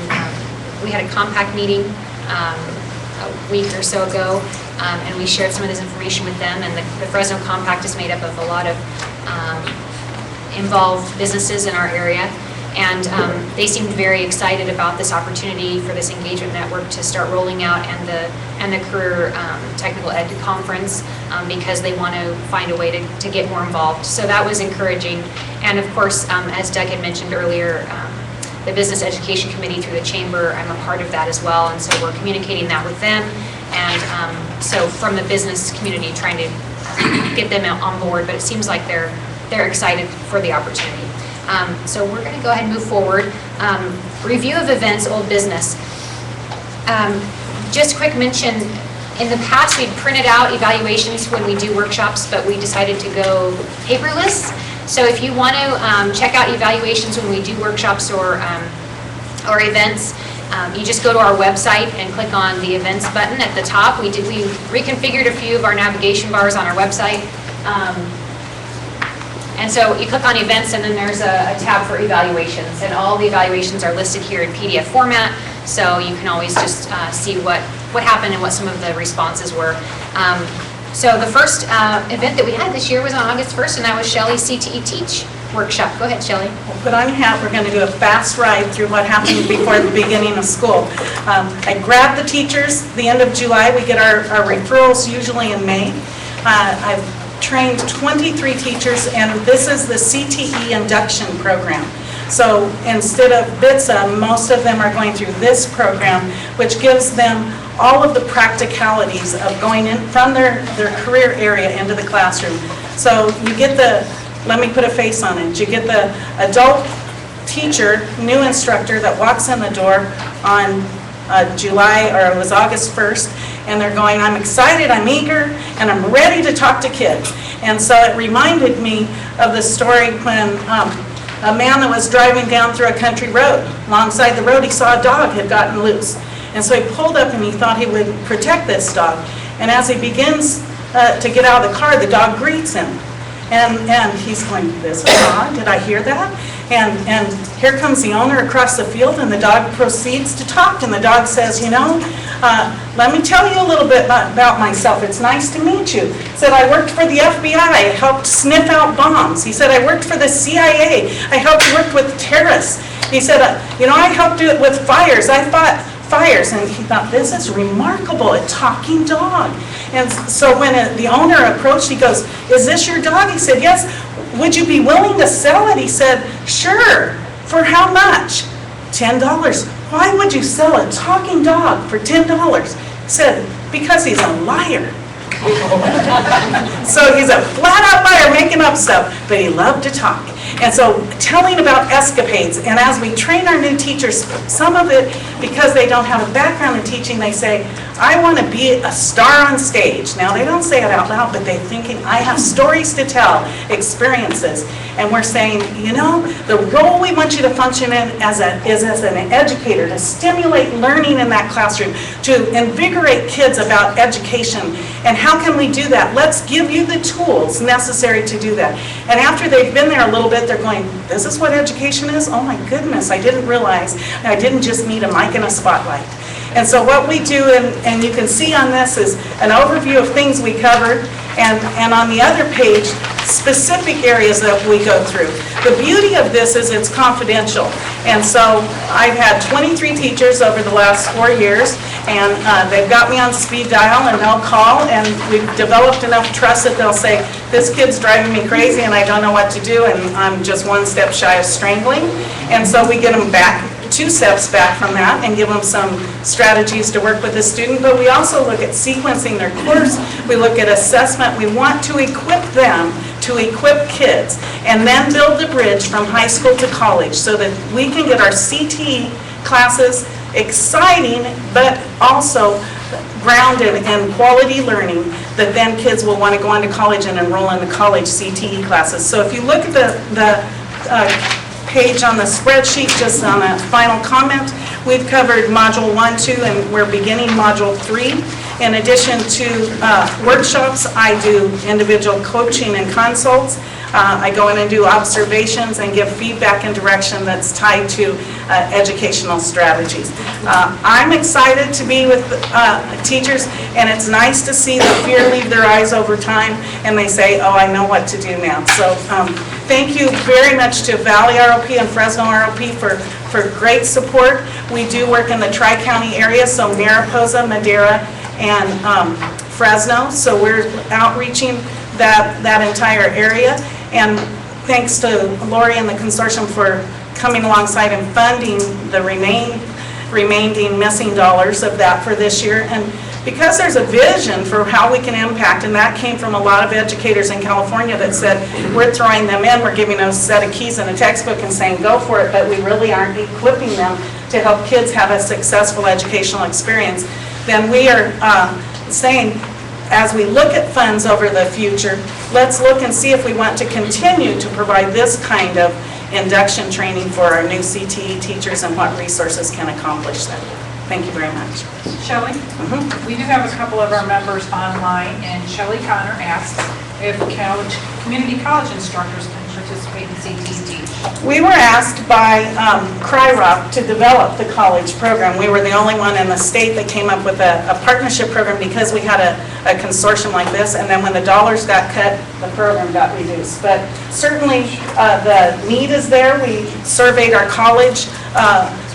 we had a compact meeting a week or so ago, and we shared some of this information with them, and the Fresno Compact is made up of a lot of involved businesses in our area, and they seemed very excited about this opportunity for this engagement network to start rolling out, and the Career Technical Ed Conference, because they want to find a way to get more involved. So that was encouraging. And of course, as Doug had mentioned earlier, the Business Education Committee through the Chamber, I'm a part of that as well, and so we're communicating that with them. And so from the business community, trying to get them on board, but it seems like they're excited for the opportunity. So we're going to go ahead and move forward. Review of events, old business. Just a quick mention, in the past we've printed out evaluations when we do workshops, but we decided to go paperless. So if you want to check out evaluations when we do workshops or events, you just go to our website and click on the events button at the top. We reconfigured a few of our navigation bars on our website. And so you click on events, and then there's a tab for evaluations, and all the evaluations are listed here in PDF format. So you can always just see what happened and what some of the responses were. So the first event that we had this year was on August 1st, and that was Shelley's CTE Teach workshop. Go ahead, Shelley. We'll put on a hat, we're going to do a fast ride through what happened before the beginning of school. I grabbed the teachers, the end of July, we get our referrals usually in May. I've trained 23 teachers, and this is the CTE induction program. So instead of BITSA, most of them are going through this program, which gives them all of the practicalities of going in from their career area into the classroom. So you get the, let me put a face on it, you get the adult teacher, new instructor that walks in the door on July, or it was August 1st, and they're going, I'm excited, I'm eager, and I'm ready to talk to kids. And so it reminded me of the story when a man that was driving down through a country road. Alongside the road, he saw a dog had gotten loose. And so he pulled up and he thought he would protect this dog. And as he begins to get out of the car, the dog greets him. And he's going, this is odd, did I hear that? And here comes the owner across the field, and the dog proceeds to talk. And the dog says, you know, let me tell you a little bit about myself. It's nice to meet you. He said, I worked for the FBI. I helped sniff out bombs. He said, I worked for the CIA. I helped work with terrorists. He said, you know, I helped do it with fires. I fought fires. And he thought, this is remarkable, a talking dog. And so when the owner approached, he goes, is this your dog? He said, yes. Would you be willing to sell it? He said, sure. For how much? $10. Why would you sell a talking dog for $10? He said, because he's a liar. So he's a flat-out liar making up stuff, but he loved to talk. And so telling about escapades, and as we train our new teachers, some of it, because they don't have a background in teaching, they say, I want to be a star on stage. Now, they don't say it out loud, but they're thinking, I have stories to tell, experiences. And we're saying, you know, the role we want you to function in is as an educator, to stimulate learning in that classroom, to invigorate kids about education. And how can we do that? Let's give you the tools necessary to do that. And after they've been there a little bit, they're going, this is what education is? Oh my goodness, I didn't realize. I didn't just need a mic and a spotlight. And so what we do, and you can see on this, is an overview of things we covered, and on the other page, specific areas that we go through. The beauty of this is it's confidential. And so I've had 23 teachers over the last 4 years, and they've got me on speed dial, and they'll call, and we've developed enough trust that they'll say, this kid's driving me crazy and I don't know what to do, and I'm just one step shy of strangling. And so we get them back, 2 steps back from that, and give them some strategies to work with the student. But we also look at sequencing their course. We look at assessment. We want to equip them to equip kids, and then build the bridge from high school to college so that we can get our CTE classes exciting, but also grounded in quality learning, that then kids will want to go on to college and enroll in the college CTE classes. So if you look at the page on the spreadsheet, just on a final comment, we've covered Module 1, 2, and we're beginning Module 3. In addition to workshops, I do individual coaching and consults. I go in and do observations and give feedback and direction that's tied to educational strategies. I'm excited to be with teachers, and it's nice to see the fear leave their eyes over time, and they say, oh, I know what to do now. So thank you very much to Valley ROP and Fresno ROP for great support. We do work in the Tri-County area, so Mariposa, Madera, and Fresno, so we're outreaching that entire area. And thanks to Lori and the consortium for coming alongside and funding the remaining missing dollars of that for this year. And because there's a vision for how we can impact, and that came from a lot of educators in California that said, we're throwing them in, we're giving them a set of keys and a textbook and saying, go for it, but we really aren't equipping them to help kids have a successful educational experience. Then we are saying, as we look at funds over the future, let's look and see if we want to continue to provide this kind of induction training for our new CTE teachers and what resources can accomplish that. Thank you very much. Shelley, we do have a couple of our members online, and Shelley Connor asks if community college instructors can participate in CTE Teach? We were asked by CRY-ROC to develop the college program. We were the only one in the state that came up with a partnership program because we had a consortium like this, and then when the dollars got cut, the program got reduced. But certainly, the need is there. We surveyed our college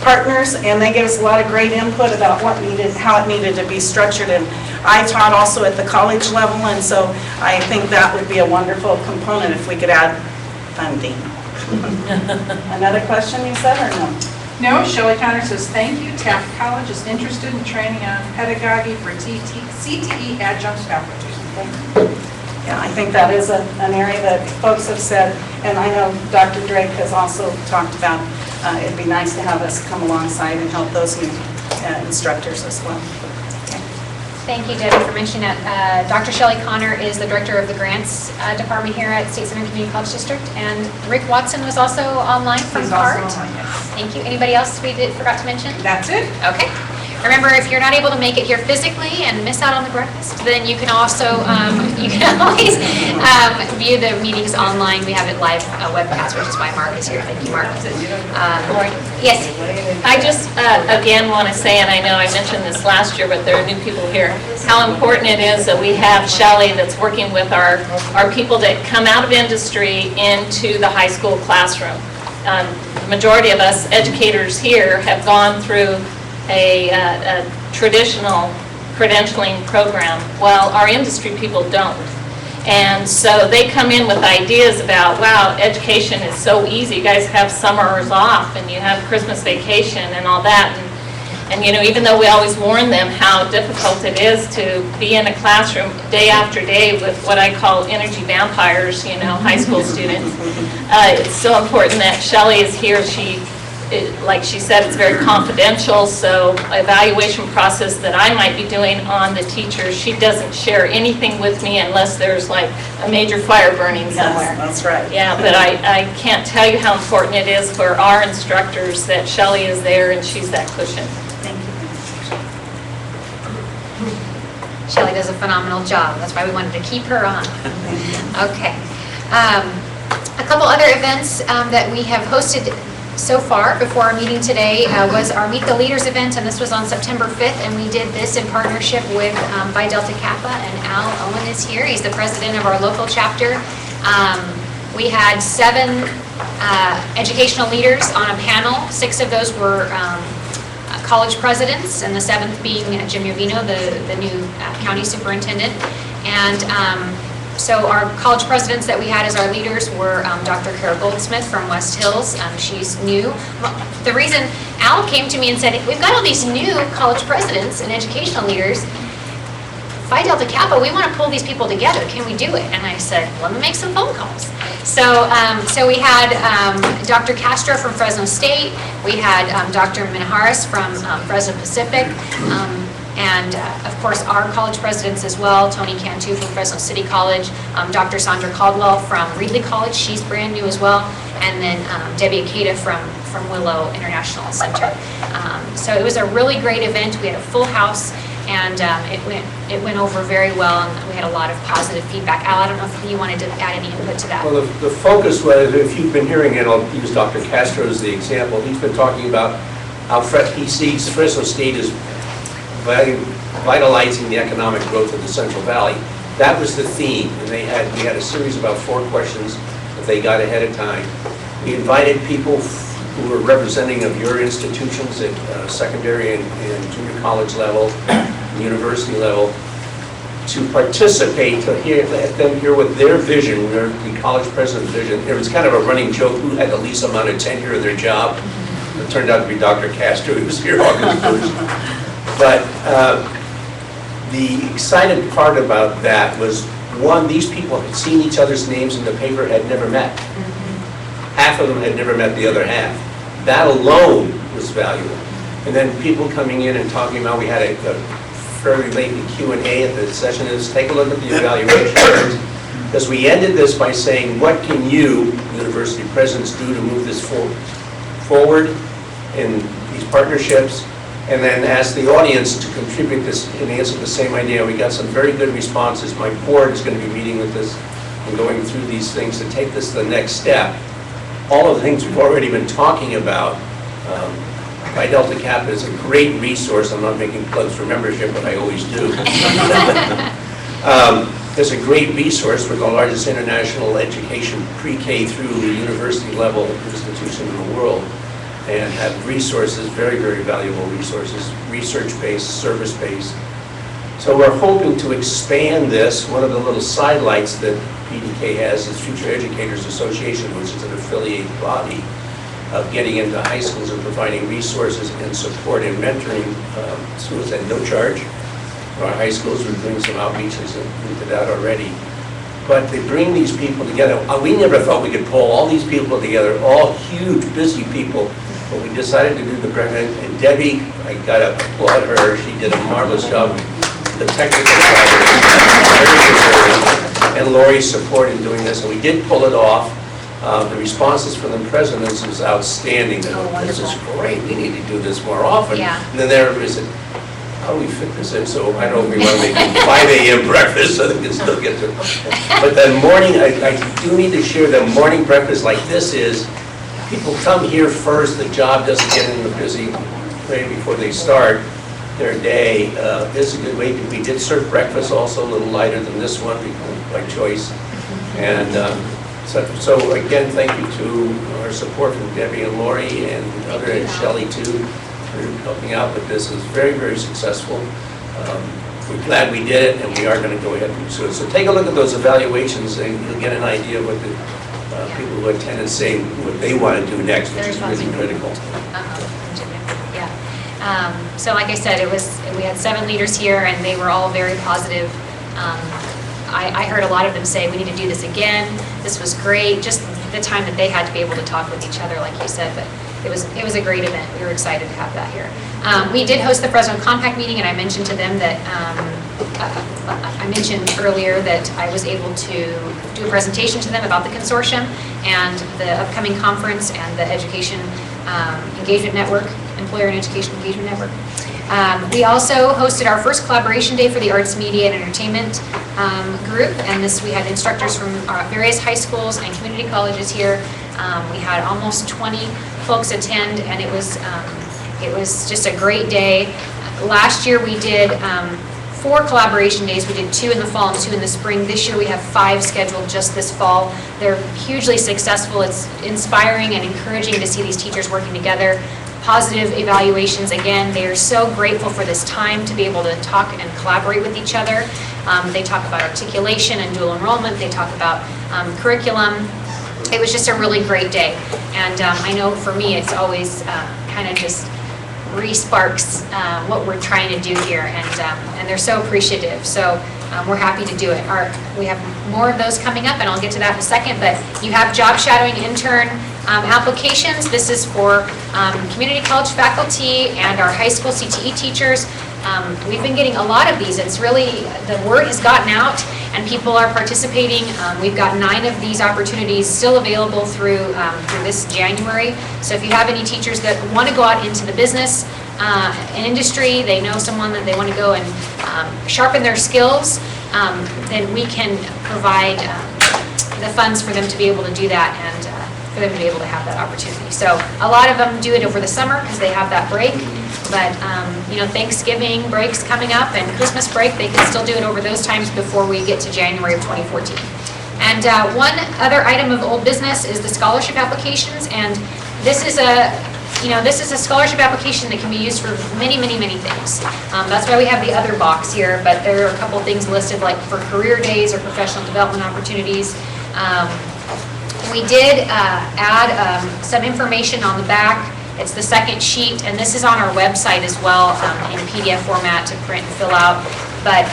partners, and they gave us a lot of great input about how it needed to be structured. And I taught also at the college level, and so I think that would be a wonderful component if we could add funding. Another question you said, or no? No, Shelley Connor says, thank you. Taft College is interested in training on pedagogy for CTE adjunct faculty. Yeah, I think that is an area that folks have said, and I know Dr. Drake has also talked about, it'd be nice to have us come alongside and help those new instructors as well. Thank you, Debbie, for mentioning that. Dr. Shelley Connor is the director of the grants department here at State Center Community College District, and Rick Watson was also online from CART. Thank you. Anybody else we forgot to mention? That's it. Okay. Remember, if you're not able to make it here physically and miss out on the breakfast, then you can also, you can always view the meetings online. We have it live webcast, which is why Mark is here. Thank you, Mark. Yes? I just, again, want to say, and I know I mentioned this last year, but there are new people here, how important it is that we have Shelley that's working with our people that come out of industry into the high school classroom. The majority of us educators here have gone through a traditional credentialing program, while our industry people don't. And so they come in with ideas about, wow, education is so easy. You guys have summers off and you have Christmas vacation and all that. And you know, even though we always warn them how difficult it is to be in a classroom day after day with what I call energy vampires, you know, high school students, it's so important that Shelley is here. Like she said, it's very confidential, so evaluation process that I might be doing on the teachers, she doesn't share anything with me unless there's like a major fire burning somewhere. Yes, that's right. Yeah, but I can't tell you how important it is for our instructors that Shelley is there and she's that cushion. Thank you. Shelley does a phenomenal job. That's why we wanted to keep her on. Okay. A couple other events that we have hosted so far before our meeting today was our Meet the Leaders event, and this was on September 5th, and we did this in partnership with Phi Delta Kappa, and Al Owen is here. He's the president of our local chapter. We had 7 educational leaders on a panel. 6 of those were college presidents, and the 7th being Jim Uvino, the new county superintendent. And so our college presidents that we had as our leaders were Dr. Kara Goldsmith from West Hills. She's new. The reason Al came to me and said, we've got all these new college presidents and educational leaders. Phi Delta Kappa, we want to pull these people together. Can we do it? And I said, let me make some phone calls. So we had Dr. Castro from Fresno State. We had Dr. Minaharis from Fresno Pacific. And of course, our college presidents as well, Tony Cantu from Fresno City College, Dr. Sandra Caldwell from Reedley College, she's brand new as well, and then Debbie Akeda from Willow International Center. So it was a really great event. We had a full house, and it went over very well, and we had a lot of positive feedback. Al, I don't know if you wanted to add any input to that. Well, the focus was, if you've been hearing it, I'll use Dr. Castro as the example. He's been talking about how he sees Fresno State as vitalizing the economic growth of the Central Valley. That was the theme, and we had a series of about 4 questions that they got ahead of time. We invited people who were representing of your institutions at secondary and junior college level, university level, to participate, to let them hear what their vision, the college president's vision. It was kind of a running joke, who had the least amount of tenure of their job. It turned out to be Dr. Castro, who was here August 1st. But the exciting part about that was, one, these people had seen each other's names in the paper, had never met. Half of them had never met the other half. That alone was valuable. And then people coming in and talking about, we had a fairly lengthy Q&A at the session, is take a look at the evaluations. Because we ended this by saying, what can you, university presidents, do to move this forward in these partnerships? And then ask the audience to contribute this and answer the same idea. We got some very good responses. My board is going to be meeting with this and going through these things to take this to the next step. All of the things we've already been talking about, Phi Delta Kappa is a great resource. I'm not making plugs for membership, but I always do. It's a great resource for the largest international education pre-K through university level institution in the world, and have resources, very, very valuable resources, research-based, service-based. So we're hoping to expand this. One of the little sidelights that PDK has is Future Educators Association, which is an affiliate body of getting into high schools and providing resources and support and mentoring schools at no charge. Our high schools, we're doing some outreaches into that already. But they bring these people together. We never thought we could pull all these people together, all huge, busy people, but we decided to do the breakfast. And Debbie, I gotta applaud her, she did a marvelous job. The technical side, and Lori's support in doing this, and we did pull it off. The responses from the presidents was outstanding. This is great, we need to do this more often. Yeah. And then there is, how do we fit this in? So I don't know if we want to make it 5 a.m. breakfast so they can still get to it. But the morning, I do need to share the morning breakfast like this is, people come here first, the job doesn't get in the busy way before they start their day. This is a good way. We did serve breakfast also, a little lighter than this one by choice. And so again, thank you to our support from Debbie and Lori and other, and Shelley too, for helping out with this. It's very, very successful. We're glad we did it, and we are going to go ahead and pursue it. So take a look at those evaluations, and you'll get an idea of what the people who attend and say what they want to do next, which is really critical. Yeah. So like I said, we had 7 leaders here, and they were all very positive. I heard a lot of them say, we need to do this again. This was great. Just the time that they had to be able to talk with each other, like you said, but it was a great event. We were excited to have that here. We did host the Fresno Compact meeting, and I mentioned to them that, I mentioned earlier that I was able to do a presentation to them about the consortium and the upcoming conference and the Education Engagement Network, Employer and Education Engagement Network. We also hosted our first collaboration day for the Arts, Media, and Entertainment group, and we had instructors from various high schools and community colleges here. We had almost 20 folks attend, and it was just a great day. Last year we did 4 collaboration days. We did 2 in the fall and 2 in the spring. This year we have 5 scheduled just this fall. They're hugely successful. It's inspiring and encouraging to see these teachers working together. Positive evaluations, again, they are so grateful for this time to be able to talk and collaborate with each other. They talk about articulation and dual enrollment. They talk about curriculum. It was just a really great day. And I know for me, it's always kind of just re-sparks what we're trying to do here, and they're so appreciative. So we're happy to do it. We have more of those coming up, and I'll get to that in a second, but you have job shadowing intern applications. This is for community college faculty and our high school CTE teachers. We've been getting a lot of these. It's really, the word has gotten out and people are participating. We've got 9 of these opportunities still available through this January. So if you have any teachers that want to go out into the business and industry, they know someone that they want to go and sharpen their skills, then we can provide the funds for them to be able to do that and for them to be able to have that opportunity. So a lot of them do it over the summer because they have that break. But Thanksgiving break's coming up and Christmas break, they can still do it over those times before we get to January of 2014. And one other item of old business is the scholarship applications, and this is a scholarship application that can be used for many, many, many things. That's why we have the other box here, but there are a couple things listed like for career days or professional development opportunities. We did add some information on the back. It's the second sheet, and this is on our website as well in PDF format to print and fill out. But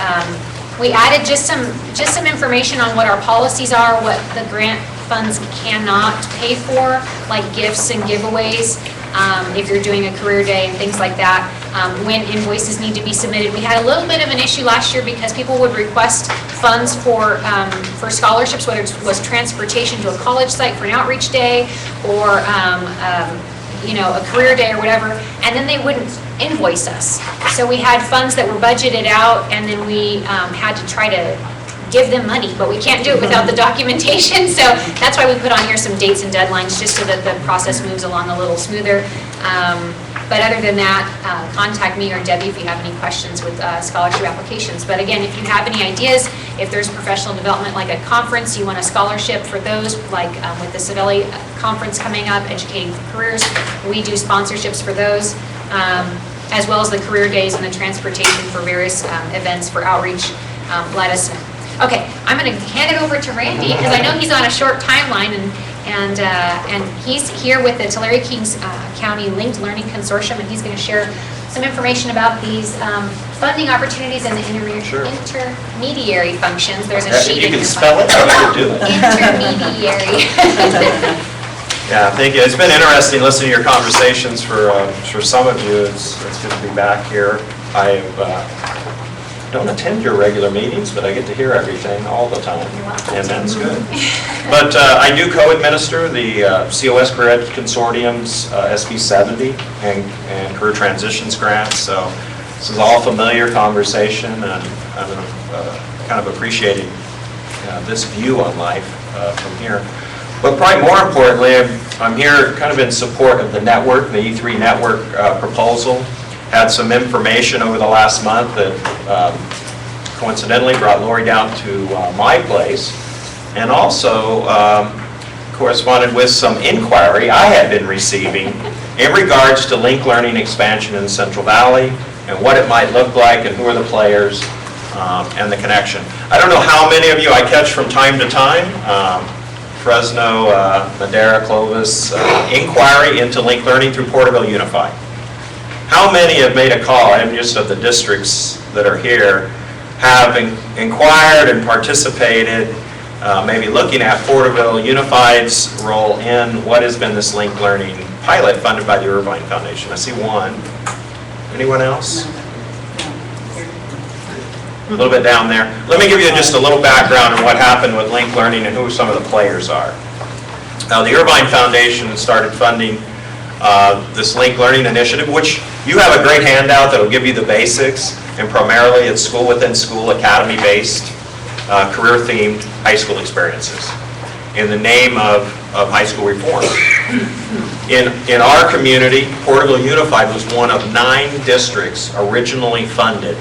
we added just some information on what our policies are, what the grant funds cannot pay for, like gifts and giveaways, if you're doing a career day and things like that, when invoices need to be submitted. We had a little bit of an issue last year because people would request funds for scholarships, whether it was transportation to a college site for an outreach day or a career day or whatever, and then they wouldn't invoice us. So we had funds that were budgeted out, and then we had to try to give them money, but we can't do it without the documentation. So that's why we put on here some dates and deadlines, just so that the process moves along a little smoother. But other than that, contact me or Debbie if you have any questions with scholarship applications. But again, if you have any ideas, if there's professional development like a conference, you want a scholarship for those, like with the Savelli conference coming up, Educating for Careers, we do sponsorships for those, as well as the career days and the transportation for various events for outreach. Let us know. Okay, I'm going to hand it over to Randy because I know he's on a short timeline, and he's here with the Tulare Kings County Linked Learning Consortium, and he's going to share some information about these funding opportunities and the intermediary functions. There's a sheet in your spell it, I can do it. Intermediary. Yeah, thank you. It's been interesting listening to your conversations for some of you. It's good to be back here. I don't attend your regular meetings, but I get to hear everything all the time, and that's good. But I do co-administer the COS Career Ed Consortium's SB 70 and Career Transitions grants, so this is all familiar conversation, and I'm kind of appreciating this view on life from here. But probably more importantly, I'm here kind of in support of the network, the E3 network proposal. Had some information over the last month that coincidentally brought Lori down to my place, and also corresponded with some inquiry I had been receiving in regards to Link Learning expansion in the Central Valley and what it might look like and who are the players and the connection. I don't know how many of you I catch from time to time. Fresno, Madera, Clovis, inquiry into Link Learning through Porterville Unified. How many have made a call, and just of the districts that are here, have inquired and participated, maybe looking at Porterville Unified's role in what has been this Link Learning pilot funded by the Irvine Foundation? I see one. Anyone else? A little bit down there. Let me give you just a little background on what happened with Link Learning and who some of the players are. Now, the Irvine Foundation started funding this Link Learning initiative, which you have a great handout that will give you the basics, and primarily it's school within school, academy-based, career-themed high school experiences in the name of high school reform. In our community, Porterville Unified was one of 9 districts originally funded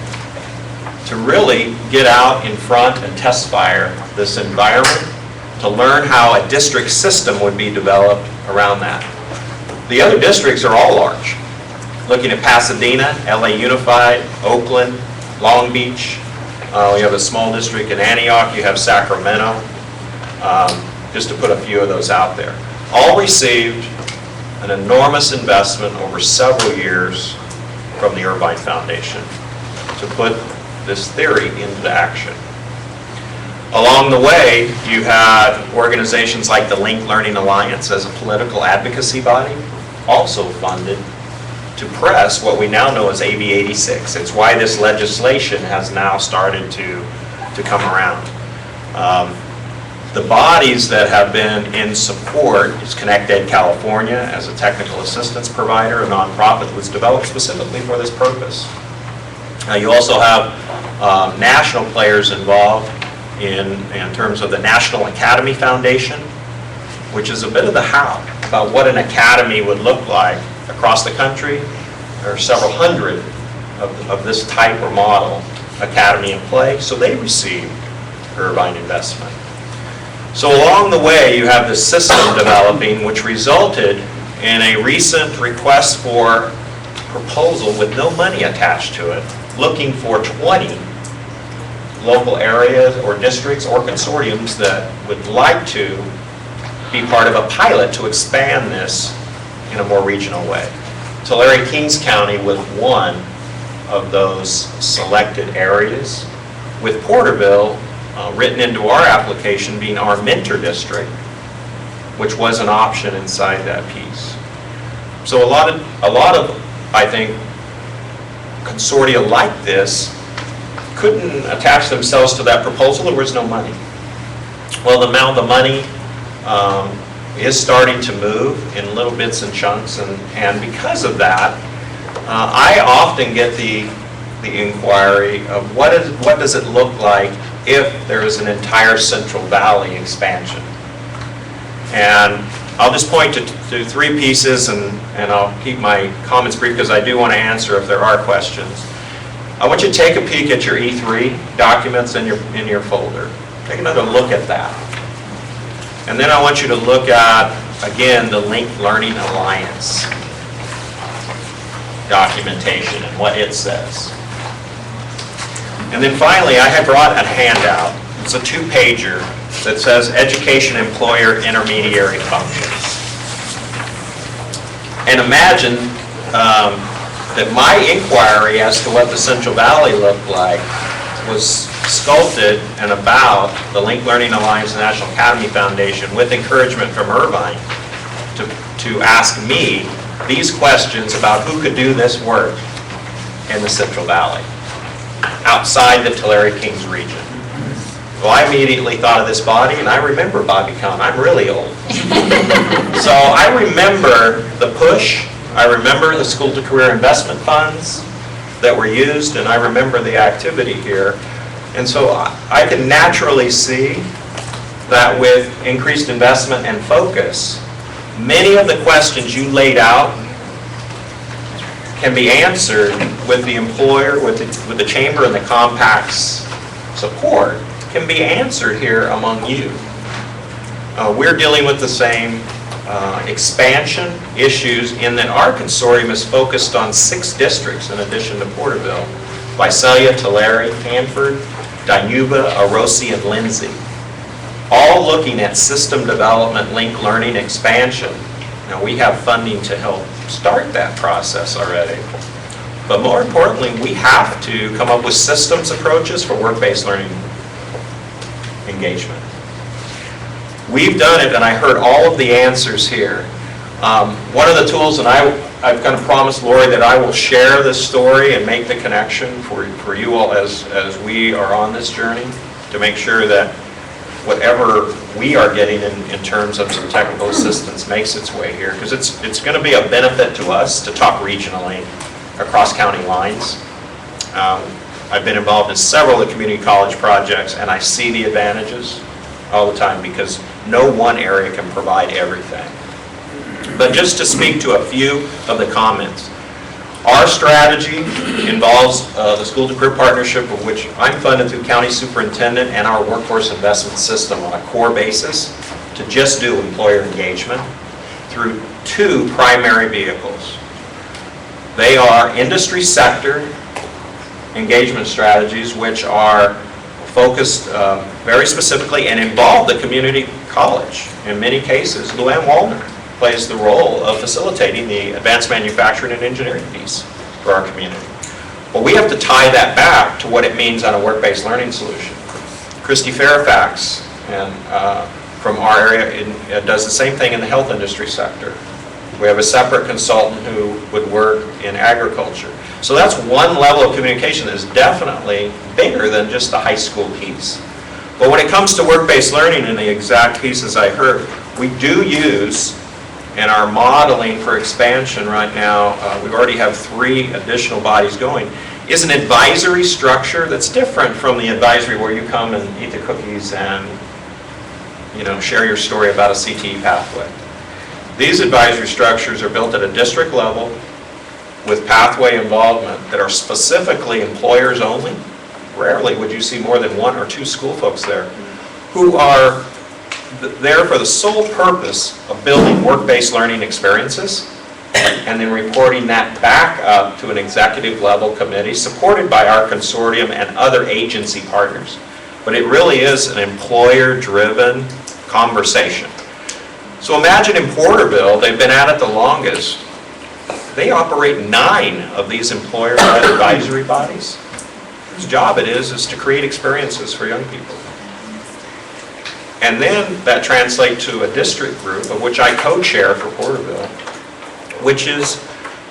to really get out in front and test fire this environment, to learn how a district system would be developed around that. The other districts are all large. Looking at Pasadena, LA Unified, Oakland, Long Beach. We have a small district in Antioch. You have Sacramento. Just to put a few of those out there. All received an enormous investment over several years from the Irvine Foundation to put this theory into action. Along the way, you had organizations like the Link Learning Alliance as a political advocacy body, also funded to press what we now know as AB 86. It's why this legislation has now started to come around. The bodies that have been in support is Connect Ed California as a technical assistance provider, a nonprofit that was developed specifically for this purpose. Now, you also have national players involved in terms of the National Academy Foundation, which is a bit of the how, about what an academy would look like across the country. There are several hundred of this type or model academy in play, so they received Irvine investment. So along the way, you have this system developing, which resulted in a recent request for proposal with no money attached to it, looking for 20 local areas or districts or consortiums that would like to be part of a pilot to expand this in a more regional way. Tulare Kings County was one of those selected areas, with Porterville written into our application being our mentor district, which was an option inside that piece. So a lot of I think, consortia like this couldn't attach themselves to that proposal. There was no money. Well, the amount of money is starting to move in little bits and chunks, and because of that, I often get the inquiry of what does it look like if there is an entire Central Valley expansion. And I'll just point to three pieces, and I'll keep my comments brief because I do want to answer if there are questions. I want you to take a peek at your E3 documents in your folder. Take another look at that. And then I want you to look at, again, the Linked Learning Alliance documentation and what it says. And then finally, I had brought a handout. It's a two-pager that says Education Employer Intermediary Functions. And imagine that my inquiry as to what the Central Valley looked like was sculpted and about the Linked Learning Alliance National Academy Foundation with encouragement from Irvine to ask me these questions about who could do this work in the Central Valley, outside the Tulare Kings region. Well, I immediately thought of this body, and I remember Bobby Kahn. I'm really old. So I remember the push, I remember the school to career investment funds that were used, and I remember the activity here. And so I can naturally see that with increased investment and focus, many of the questions you laid out can be answered with the employer, with the chamber and the compact's support, can be answered here among you. We're dealing with the same expansion issues in that our consortium is focused on 6 districts in addition to Porterville: Visalia, Tulare, Hanford, Dinuba, Orosi, and Lindsay. All looking at system development, linked learning expansion. Now, we have funding to help start that process already. But more importantly, we have to come up with systems approaches for work-based learning engagement. We've done it, and I heard all of the answers here. One of the tools, and I've kind of promised Lori that I will share this story and make the connection for you all as we are on this journey to make sure that whatever we are getting in terms of some technical assistance makes its way here, because it's going to be a benefit to us to talk regionally across county lines. I've been involved in several of the community college projects, and I see the advantages all the time because no one area can provide everything. But just to speak to a few of the comments, our strategy involves the School to Career Partnership, of which I'm funded through County Superintendent and our Workforce Investment System on a core basis to just do employer engagement through 2 primary vehicles. They are industry sector engagement strategies, which are focused very specifically and involve the community college. In many cases, Luann Wallner plays the role of facilitating the advanced manufacturing and engineering piece for our community. But we have to tie that back to what it means on a work-based learning solution. Christy Fairfax from our area does the same thing in the health industry sector. We have a separate consultant who would work in agriculture. So that's one level of communication that is definitely bigger than just the high school piece. But when it comes to work-based learning and the exact pieces I heard, we do use in our modeling for expansion right now, we already have 3 additional bodies going, is an advisory structure that's different from the advisory where you come and eat the cookies and share your story about a CTE pathway. These advisory structures are built at a district level with pathway involvement that are specifically employers only. Rarely would you see more than 1 or 2 school folks there who are there for the sole purpose of building work-based learning experiences and then reporting that back up to an executive level committee supported by our consortium and other agency partners. But it really is an employer-driven conversation. So imagine in Porterville, they've been at it the longest. They operate 9 of these employer-led advisory bodies. Whose job it is to create experiences for young people. And then that translates to a district group, of which I co-chair for Porterville, which is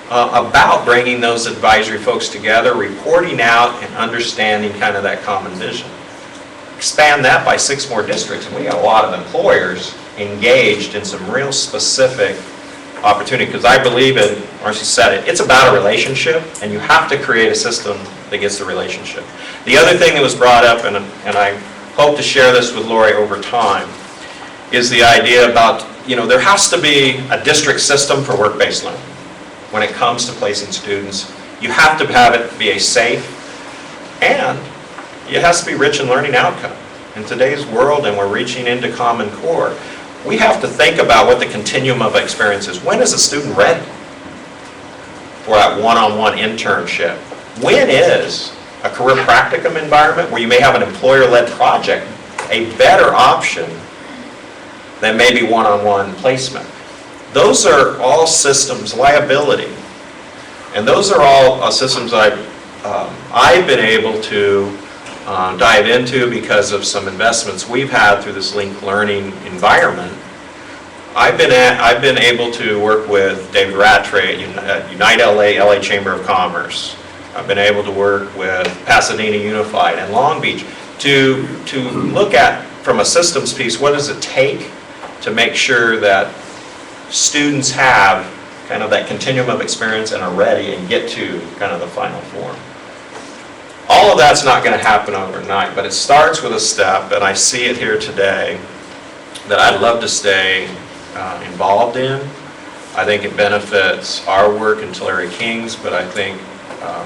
about bringing those advisory folks together, reporting out and understanding kind of that common vision. Expand that by 6 more districts, and we got a lot of employers engaged in some real specific opportunity, because I believe in, Marcy said it, it's about a relationship, and you have to create a system that gets the relationship. The other thing that was brought up, and I hope to share this with Lori over time, is the idea about, there has to be a district system for work-based learning. When it comes to placing students, you have to have it be a safe, and it has to be rich in learning outcome. In today's world, and we're reaching into Common Core, we have to think about what the continuum of experience is. When is a student ready for that one-on-one internship? When is a career practicum environment where you may have an employer-led project a better option than maybe one-on-one placement? Those are all systems, liability. And those are all systems I've been able to dive into because of some investments we've had through this linked learning environment. I've been able to work with David Rattray at Unite LA Chamber of Commerce. I've been able to work with Pasadena Unified and Long Beach to look at, from a systems piece, what does it take to make sure that students have kind of that continuum of experience and are ready and get to kind of the final form. All of that's not going to happen overnight, but it starts with a step, and I see it here today, that I'd love to stay involved in. I think it benefits our work in Tulare Kings, but I think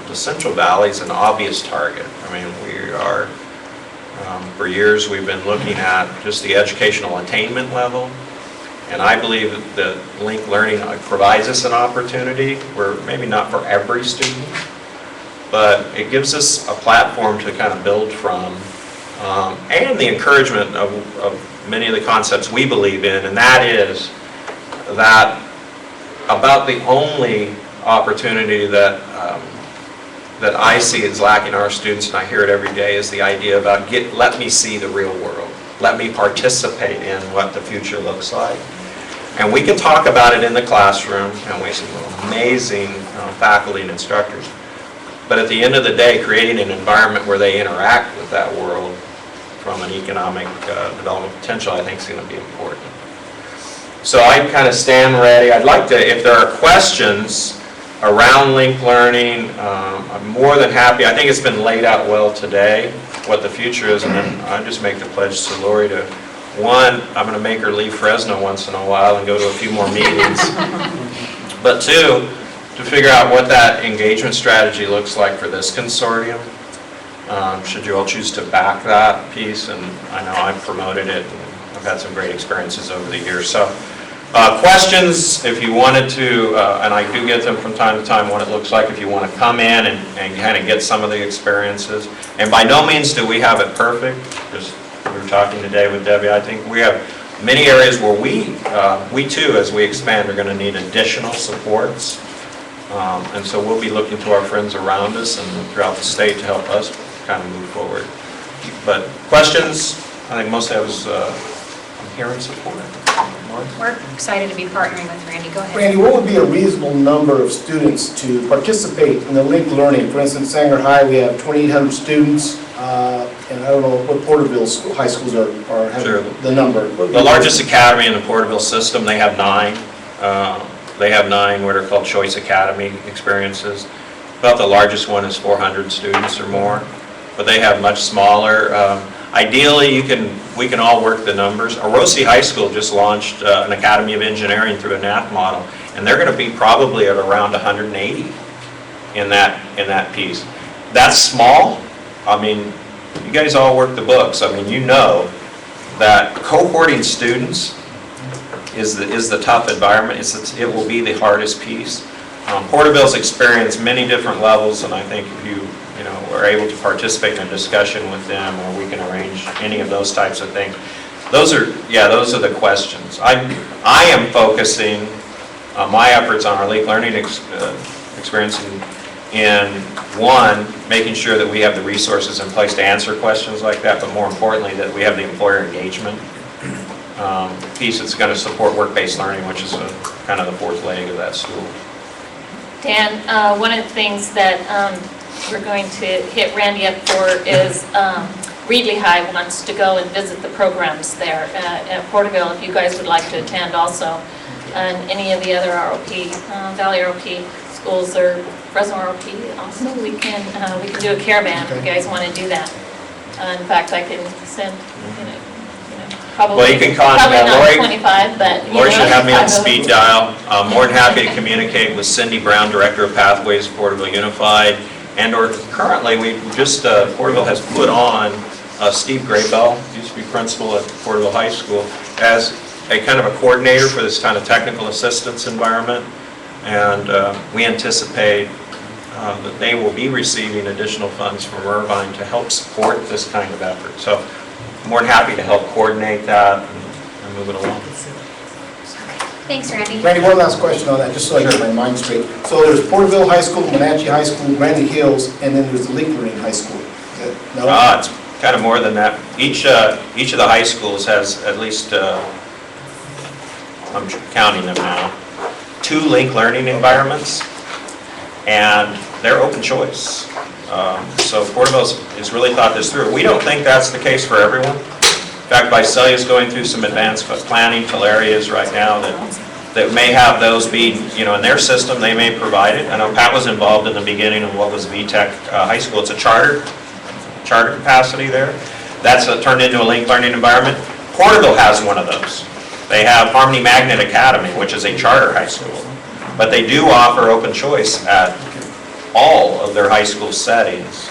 the Central Valley is an obvious target. I mean, we are, for years we've been looking at just the educational attainment level, and I believe that linked learning provides us an opportunity, where maybe not for every student, but it gives us a platform to kind of build from, and the encouragement of many of the concepts we believe in, and that is that about the only opportunity that I see is lacking our students, and I hear it every day, is the idea about let me see the real world. Let me participate in what the future looks like. And we can talk about it in the classroom, and we have some amazing faculty and instructors. But at the end of the day, creating an environment where they interact with that world from an economic development potential, I think is going to be important. So I kind of stand ready. I'd like to, if there are questions around linked learning, I'm more than happy. I think it's been laid out well today, what the future is, and then I just make the pledge to Lori to, one, I'm going to make her leave Fresno once in a while and go to a few more meetings. But two, to figure out what that engagement strategy looks like for this consortium. Should you all choose to back that piece, and I know I've promoted it, and I've had some great experiences over the years. So questions, if you wanted to, and I do get them from time to time, what it looks like if you want to come in and kind of get some of the experiences. And by no means do we have it perfect, because we were talking today with Debbie, I think we have many areas where we too, as we expand, are going to need additional supports. And so we'll be looking to our friends around us and throughout the state to help us kind of move forward. But questions? I think mostly I was I'm hearing support. We're excited to be partnering with Randy. Go ahead. Randy, what would be a reasonable number of students to participate in the linked learning? For instance, Sanger High, we have 2,800 students, and I don't know what Porterville high schools are having Sure. the number. The largest academy in the Porterville system, they have 9. They have 9 what are called Choice Academy experiences. About the largest one is 400 students or more, but they have much smaller. Ideally, we can all work the numbers. Orosi High School just launched an Academy of Engineering through a NAP model, and they're going to be probably at around 180 in that piece. That's small. I mean, you guys all work the books. I mean, you know that cohorting students is the tough environment. It will be the hardest piece. Porterville's experienced many different levels, and I think if you are able to participate in a discussion with them, or we can arrange any of those types of things. Those are the questions. I am focusing my efforts on our linked learning experience in one, making sure that we have the resources in place to answer questions like that, but more importantly, that we have the employer engagement piece that's going to support work-based learning, which is kind of the fourth leg of that stool. Dan, one of the things that we're going to hit Randy up for is Reedley High wants to go and visit the programs there at Porterville, if you guys would like to attend also. And any of the other ROP, Valley ROP schools are Fresno ROP also, we can do a caravan if you guys want to do that. In fact, I can send, probably, Well, you can probably contact not Lori. 25, but. Lori should have me on speed dial. I'm more than happy to communicate with Cindy Brown, Director of Pathways, Porterville Unified, and/or currently, Porterville has put on Steve Graybell, used to be principal at Porterville High School, as a kind of a coordinator for this kind of technical assistance environment. And we anticipate that they will be receiving additional funds from Irvine to help support this kind of effort. So I'm more than happy to help coordinate that and move it along. Thanks, Randy. Randy, one last question on that, just so I get my mind straight. So there's Porterville High School, Wenatchee High School, Brandy Hills, and then there's the Link Learning High School. Is that, no? It's kind of more than that. Each of the high schools has at least, I'm counting them now, 2 Link Learning environments, and they're open choice. So Porterville has really thought this through. We don't think that's the case for everyone. In fact, Visalia is going through some advanced planning till areas right now that may have those be, in their system, they may provide it. I know Pat was involved in the beginning of what was VTech High School. It's a charter capacity there. That's turned into a Link Learning environment. Porterville has one of those. They have Harmony Magnet Academy, which is a charter high school. But they do offer open choice at all of their high school settings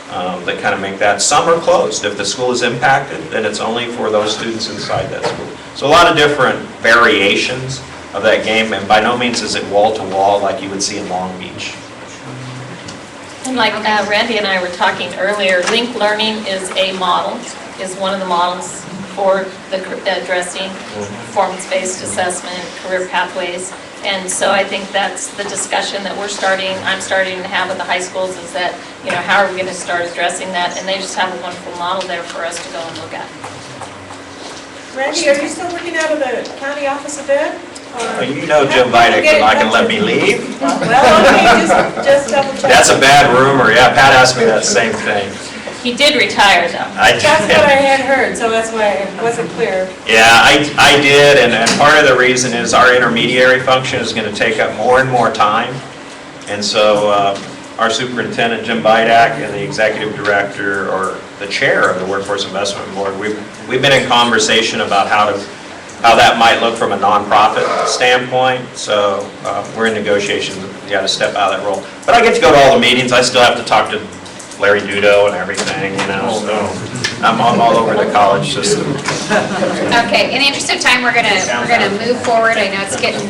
that kind of make that. Some are closed. If the school is impacted, then it's only for those students inside that school. So a lot of different variations of that game, and by no means is it wall-to-wall like you would see in Long Beach. And like Randy and I were talking earlier, Link Learning is a model, is one of the models for addressing performance-based assessment, career pathways. And so I think that's the discussion that I'm starting to have with the high schools is that, how are we going to start addressing that? And they just have a wonderful model there for us to go and look at. Randy, are you still working out of the county office of ed? Jim Vitek is not going to let me leave. Well, okay, just double check. That's a bad rumor. Yeah, Pat asked me that same thing. He did retire, though. That's what I had heard, so that's why it wasn't clear. Yeah, I did, and part of the reason is our intermediary function is going to take up more and more time. And so our superintendent, Jim Vitek, and the executive director, or the chair of the Workforce Investment Board, we've been in conversation about how that might look from a nonprofit standpoint. So we're in negotiations. We got to step out of that role. But I get to go to all the meetings. I still have to talk to Larry Dudo and everything, so I'm all over the college system. Okay, in the interest of time, we're gonna move forward. I know it's getting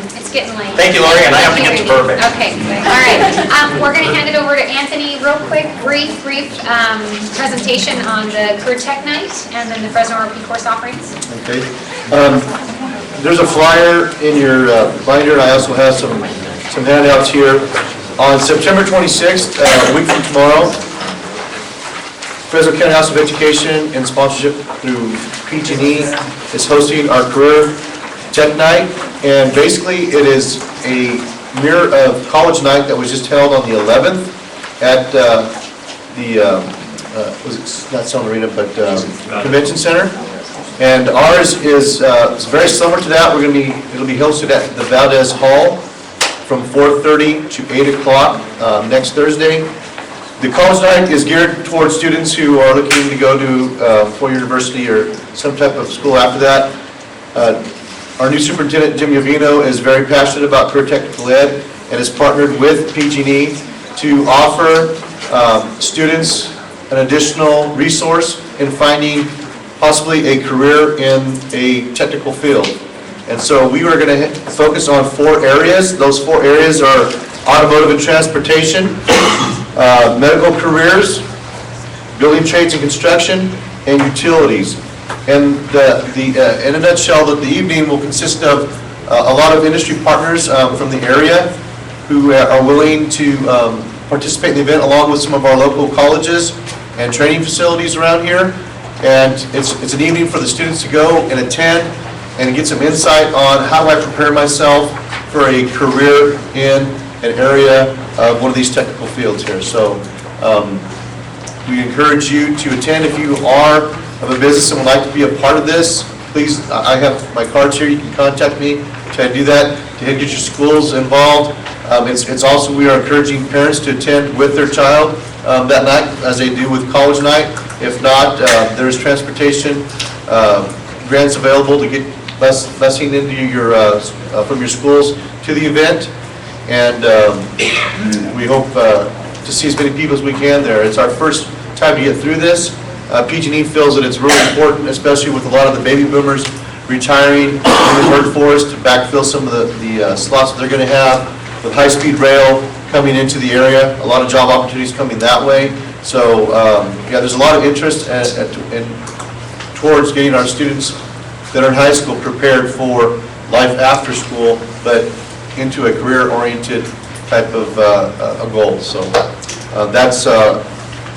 late. Thank you, Lori, and I have to get to Burbank. Okay, all right. We're gonna hand it over to Anthony real quick, brief presentation on the Career Tech Night and then the Fresno RP course offerings. Okay. There's a flyer in your binder. I also have some handouts here. On September 26th, a week from tomorrow, Fresno County House of Education, in sponsorship through PG&E, is hosting our Career Tech Night. And basically, it is a mirror of College Night that was just held on the 11th at was it not Selma Arena, but Convention Center. And ours is very similar to that. It'll be hosted at the Valdez Hall from 4:30 to 8 o'clock next Thursday. The College Night is geared towards students who are looking to go to four-year university or some type of school after that. Our new superintendent, Jim Yovino, is very passionate about career technical ed and has partnered with PG&E to offer students an additional resource in finding possibly a career in a technical field. And so we are going to focus on 4 areas. Those 4 areas are automotive and transportation, medical careers, building trades and construction, and utilities. And in a nutshell, the evening will consist of a lot of industry partners from the area who are willing to participate in the event, along with some of our local colleges and training facilities around here. And it's an evening for the students to go and attend and get some insight on how I prepare myself for a career in an area of one of these technical fields here. So we encourage you to attend. If you are of a business and would like to be a part of this, please, I have my cards here. You can contact me try to do that, to get your schools involved. It's also, we are encouraging parents to attend with their child that night, as they do with college night. If not, there's transportation grants available to get busing into from your schools to the event. And we hope to see as many people as we can there. It's our first time to get through this. PG&E feels that it's really important, especially with a lot of the baby boomers retiring in the workforce, to backfill some of the slots that they're going to have, with high-speed rail coming into the area, a lot of job opportunities coming that way. So, yeah, there's a lot of interest towards getting our students that are in high school prepared for life after school, but into a career-oriented type of a goal. So that's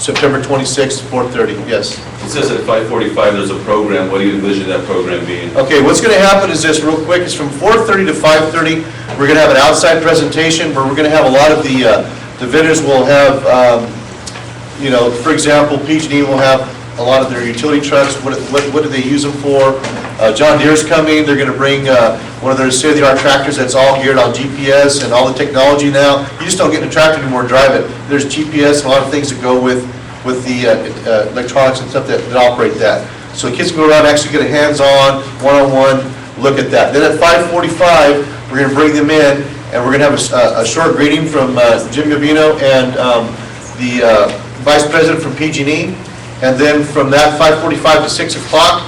September 26th, 4:30, yes. It says at 5:45 there's a program. What do you envision that program being? Okay, what's going to happen is this, real quick, is from 4:30 to 5:30, we're going to have an outside presentation where we're going to have a lot of the vendors will have, you know, for example, PG&E will have a lot of their utility trucks. What do they use them for? John Deere's coming. They're going to bring one of their state-of-the-art tractors that's all geared on GPS and all the technology now. You just don't get in a tractor anymore and drive it. There's GPS and a lot of things that go with the electronics and stuff that operate that. So kids can go around and actually get a hands-on, one-on-one look at that. Then at 5:45, we're going to bring them in, and we're going to have a short greeting from Jim Gavino and the Vice President from PG&E. And then from that 5:45 to 6 o'clock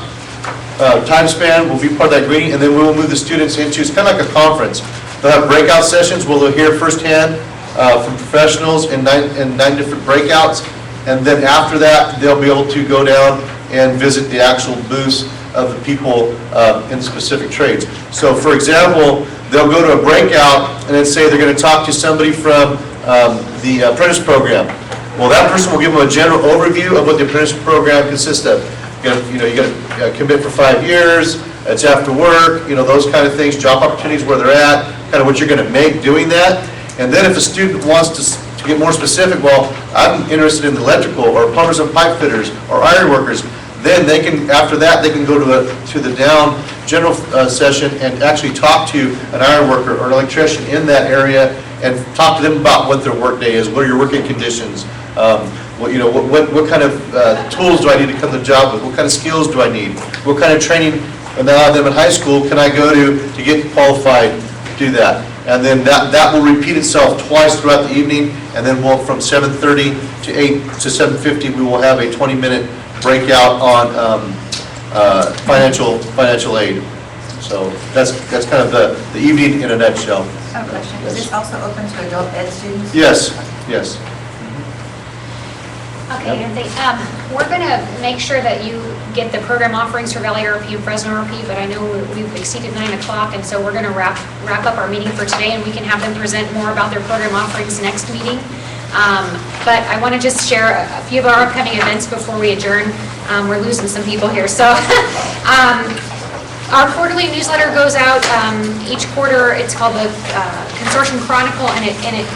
time span will be part of that greeting, and then we will move the students into, it's kind of like a conference. They'll have breakout sessions where they'll hear firsthand from professionals in nine different breakouts, and then after that, they'll be able to go down and visit the actual booths of the people in specific trades. So for example, they'll go to a breakout and then say they're going to talk to somebody from the apprentice program. Well, that person will give them a general overview of what the apprenticeship program consists of. You got to commit for 5 years, it's after work, those kind of things, job opportunities where they're at, kind of what you're going to make doing that. And then if a student wants to get more specific, well, I'm interested in electrical or plumbers and pipe fitters or iron workers, then they can, after that, they can go to the down general session and actually talk to an iron worker or an electrician in that area and talk to them about what their work day is, what are your working conditions, what kind of tools do I need to come to the job with, what kind of skills do I need, what kind of training, and then them in high school can I go to get qualified to do that. And then that will repeat itself twice throughout the evening, and then from 7:30 to 8 to 7:50, we will have a 20-minute breakout on financial aid. So that's kind of the evening in a nutshell. I have a question. Is this also open to adult ed students? Yes. Okay, and we're going to make sure that you get the program offerings for Valley RP and Fresno RP, but I know we've exceeded 9 o'clock, and so we're going to wrap up our meeting for today, and we can have them present more about their program offerings next meeting. But I want to just share a few of our upcoming events before we adjourn. We're losing some people here. So our quarterly newsletter goes out each quarter. It's called the Consortium Chronicle, and it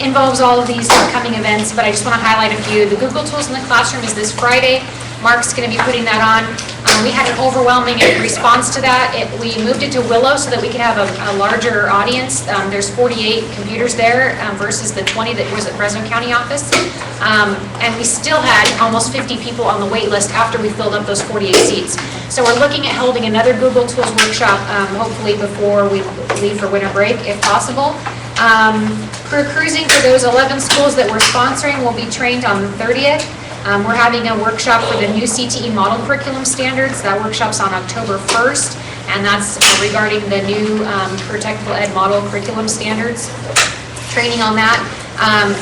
involves all of these upcoming events, but I just want to highlight a few. The Google Tools in the Classroom is this Friday. Mark's going to be putting that on. We had an overwhelming response to that. We moved it to Willow so that we could have a larger audience. There's 48 computers there versus the 20 that was at Fresno County office. And we still had almost 50 people on the wait list after we filled up those 48 seats. So we're looking at holding another Google Tools workshop, hopefully before we leave for winter break, if possible. Career Cruising, for those 11 schools that we're sponsoring, will be trained on the 30th. We're having a workshop for the new CTE model curriculum standards. That workshop's on October 1st, and that's regarding the new Career Technical Ed model curriculum standards. Training on that.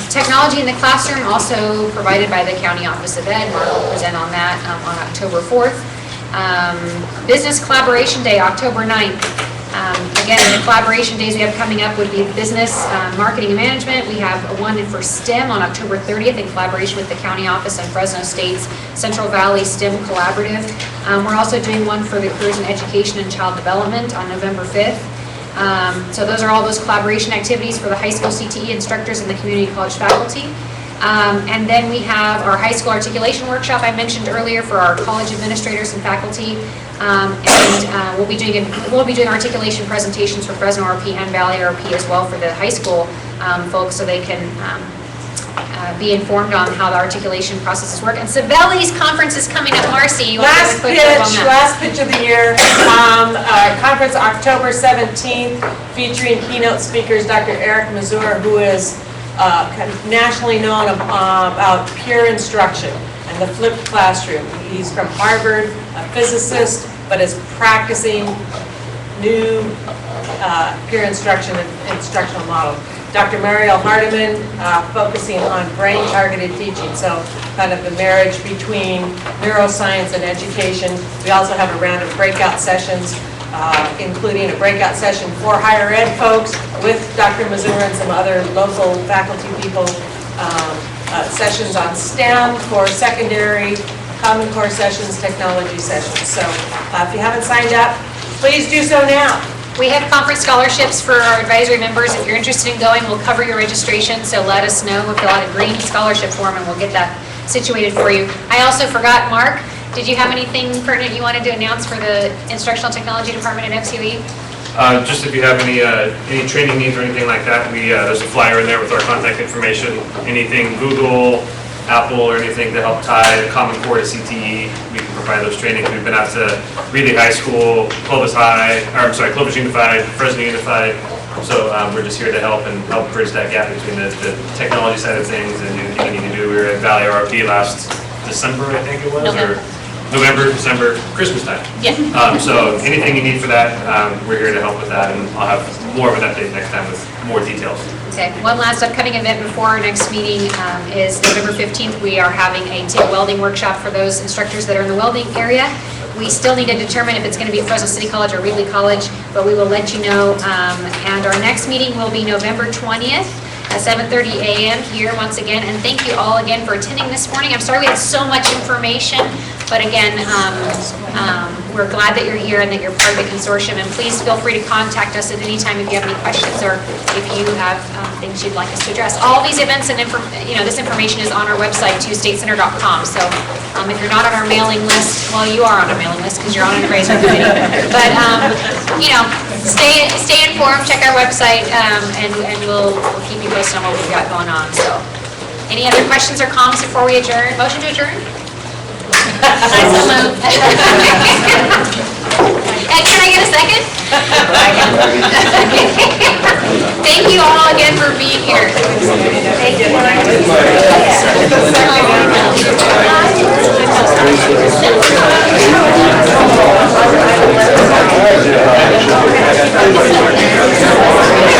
Technology in the Classroom, also provided by the County Office of Ed. Mark will present on that on October 4th. Business Collaboration Day, October 9th. Again, the collaboration days we have coming up would be business, marketing, and management. We have one for STEM on October 30th in collaboration with the County Office and Fresno State's Central Valley STEM Collaborative. We're also doing one for the Careers in Education and Child Development on November 5th. So those are all those collaboration activities for the high school CTE instructors and the community college faculty. And then we have our high school articulation workshop I mentioned earlier for our college administrators and faculty. And we'll be doing articulation presentations for Fresno RP and Valley RP as well for the high school folks, so they can be informed on how the articulation processes work. And Sabelli's conference is coming up. Marcy, you want to give a quick word on that? Last pitch of the year, conference October 17th, featuring keynote speakers Dr. Eric Mazur, who is nationally known about peer instruction and the flipped classroom. He's from Harvard, a physicist, but is practicing new peer instruction and instructional model. Dr. Mariel Hardiman, focusing on brain-targeted teaching, so kind of the marriage between neuroscience and education. We also have a round of breakout sessions, including a breakout session for higher ed folks with Dr. Mazur and some other local faculty people, sessions on STEM for secondary, Common Core sessions, technology sessions. So if you haven't signed up, please do so now. We have conference scholarships for our advisory members. If you're interested in going, we'll cover your registration, so let us know. We'll fill out a green scholarship form and we'll get that situated for you. I also forgot, Mark, did you have anything pertinent you wanted to announce for the Instructional Technology Department at FCOE? Just if you have any training needs or anything like that, there's a flyer in there with our contact information. Anything Google, Apple, or anything to help tie Common Core to CTE, we can provide those trainings. We've been out to Greeley High School, Clovis Unified, Fresno Unified. So we're just here to help bridge that gap between the technology side of things and anything you need to do. We were at Valley RP last December, I think it was, or November, December, Christmas time. Yeah. So anything you need for that, we're here to help with that, and I'll have more of an update next time with more details. Okay, one last upcoming event before our next meeting is November 15th. We are having a TIG welding workshop for those instructors that are in the welding area. We still need to determine if it's going to be at Fresno City College or Wheatley College, but we will let you know. And our next meeting will be November 20th at 7:30 a.m. here once again. And thank you all again for attending this morning. I'm sorry we had so much information, but again, we're glad that you're here and that you're part of the consortium. And please feel free to contact us at any time if you have any questions or if you have things you'd like us to address. All these events and this information is on our website too, statecenter.com. So if you're not on our mailing list, well, you are on our mailing list because you're on an advisory committee. But stay informed. Check our website, and we'll keep you posted on what we've got going on. So, any other questions or comments before we adjourn? Motion to adjourn? I so moved.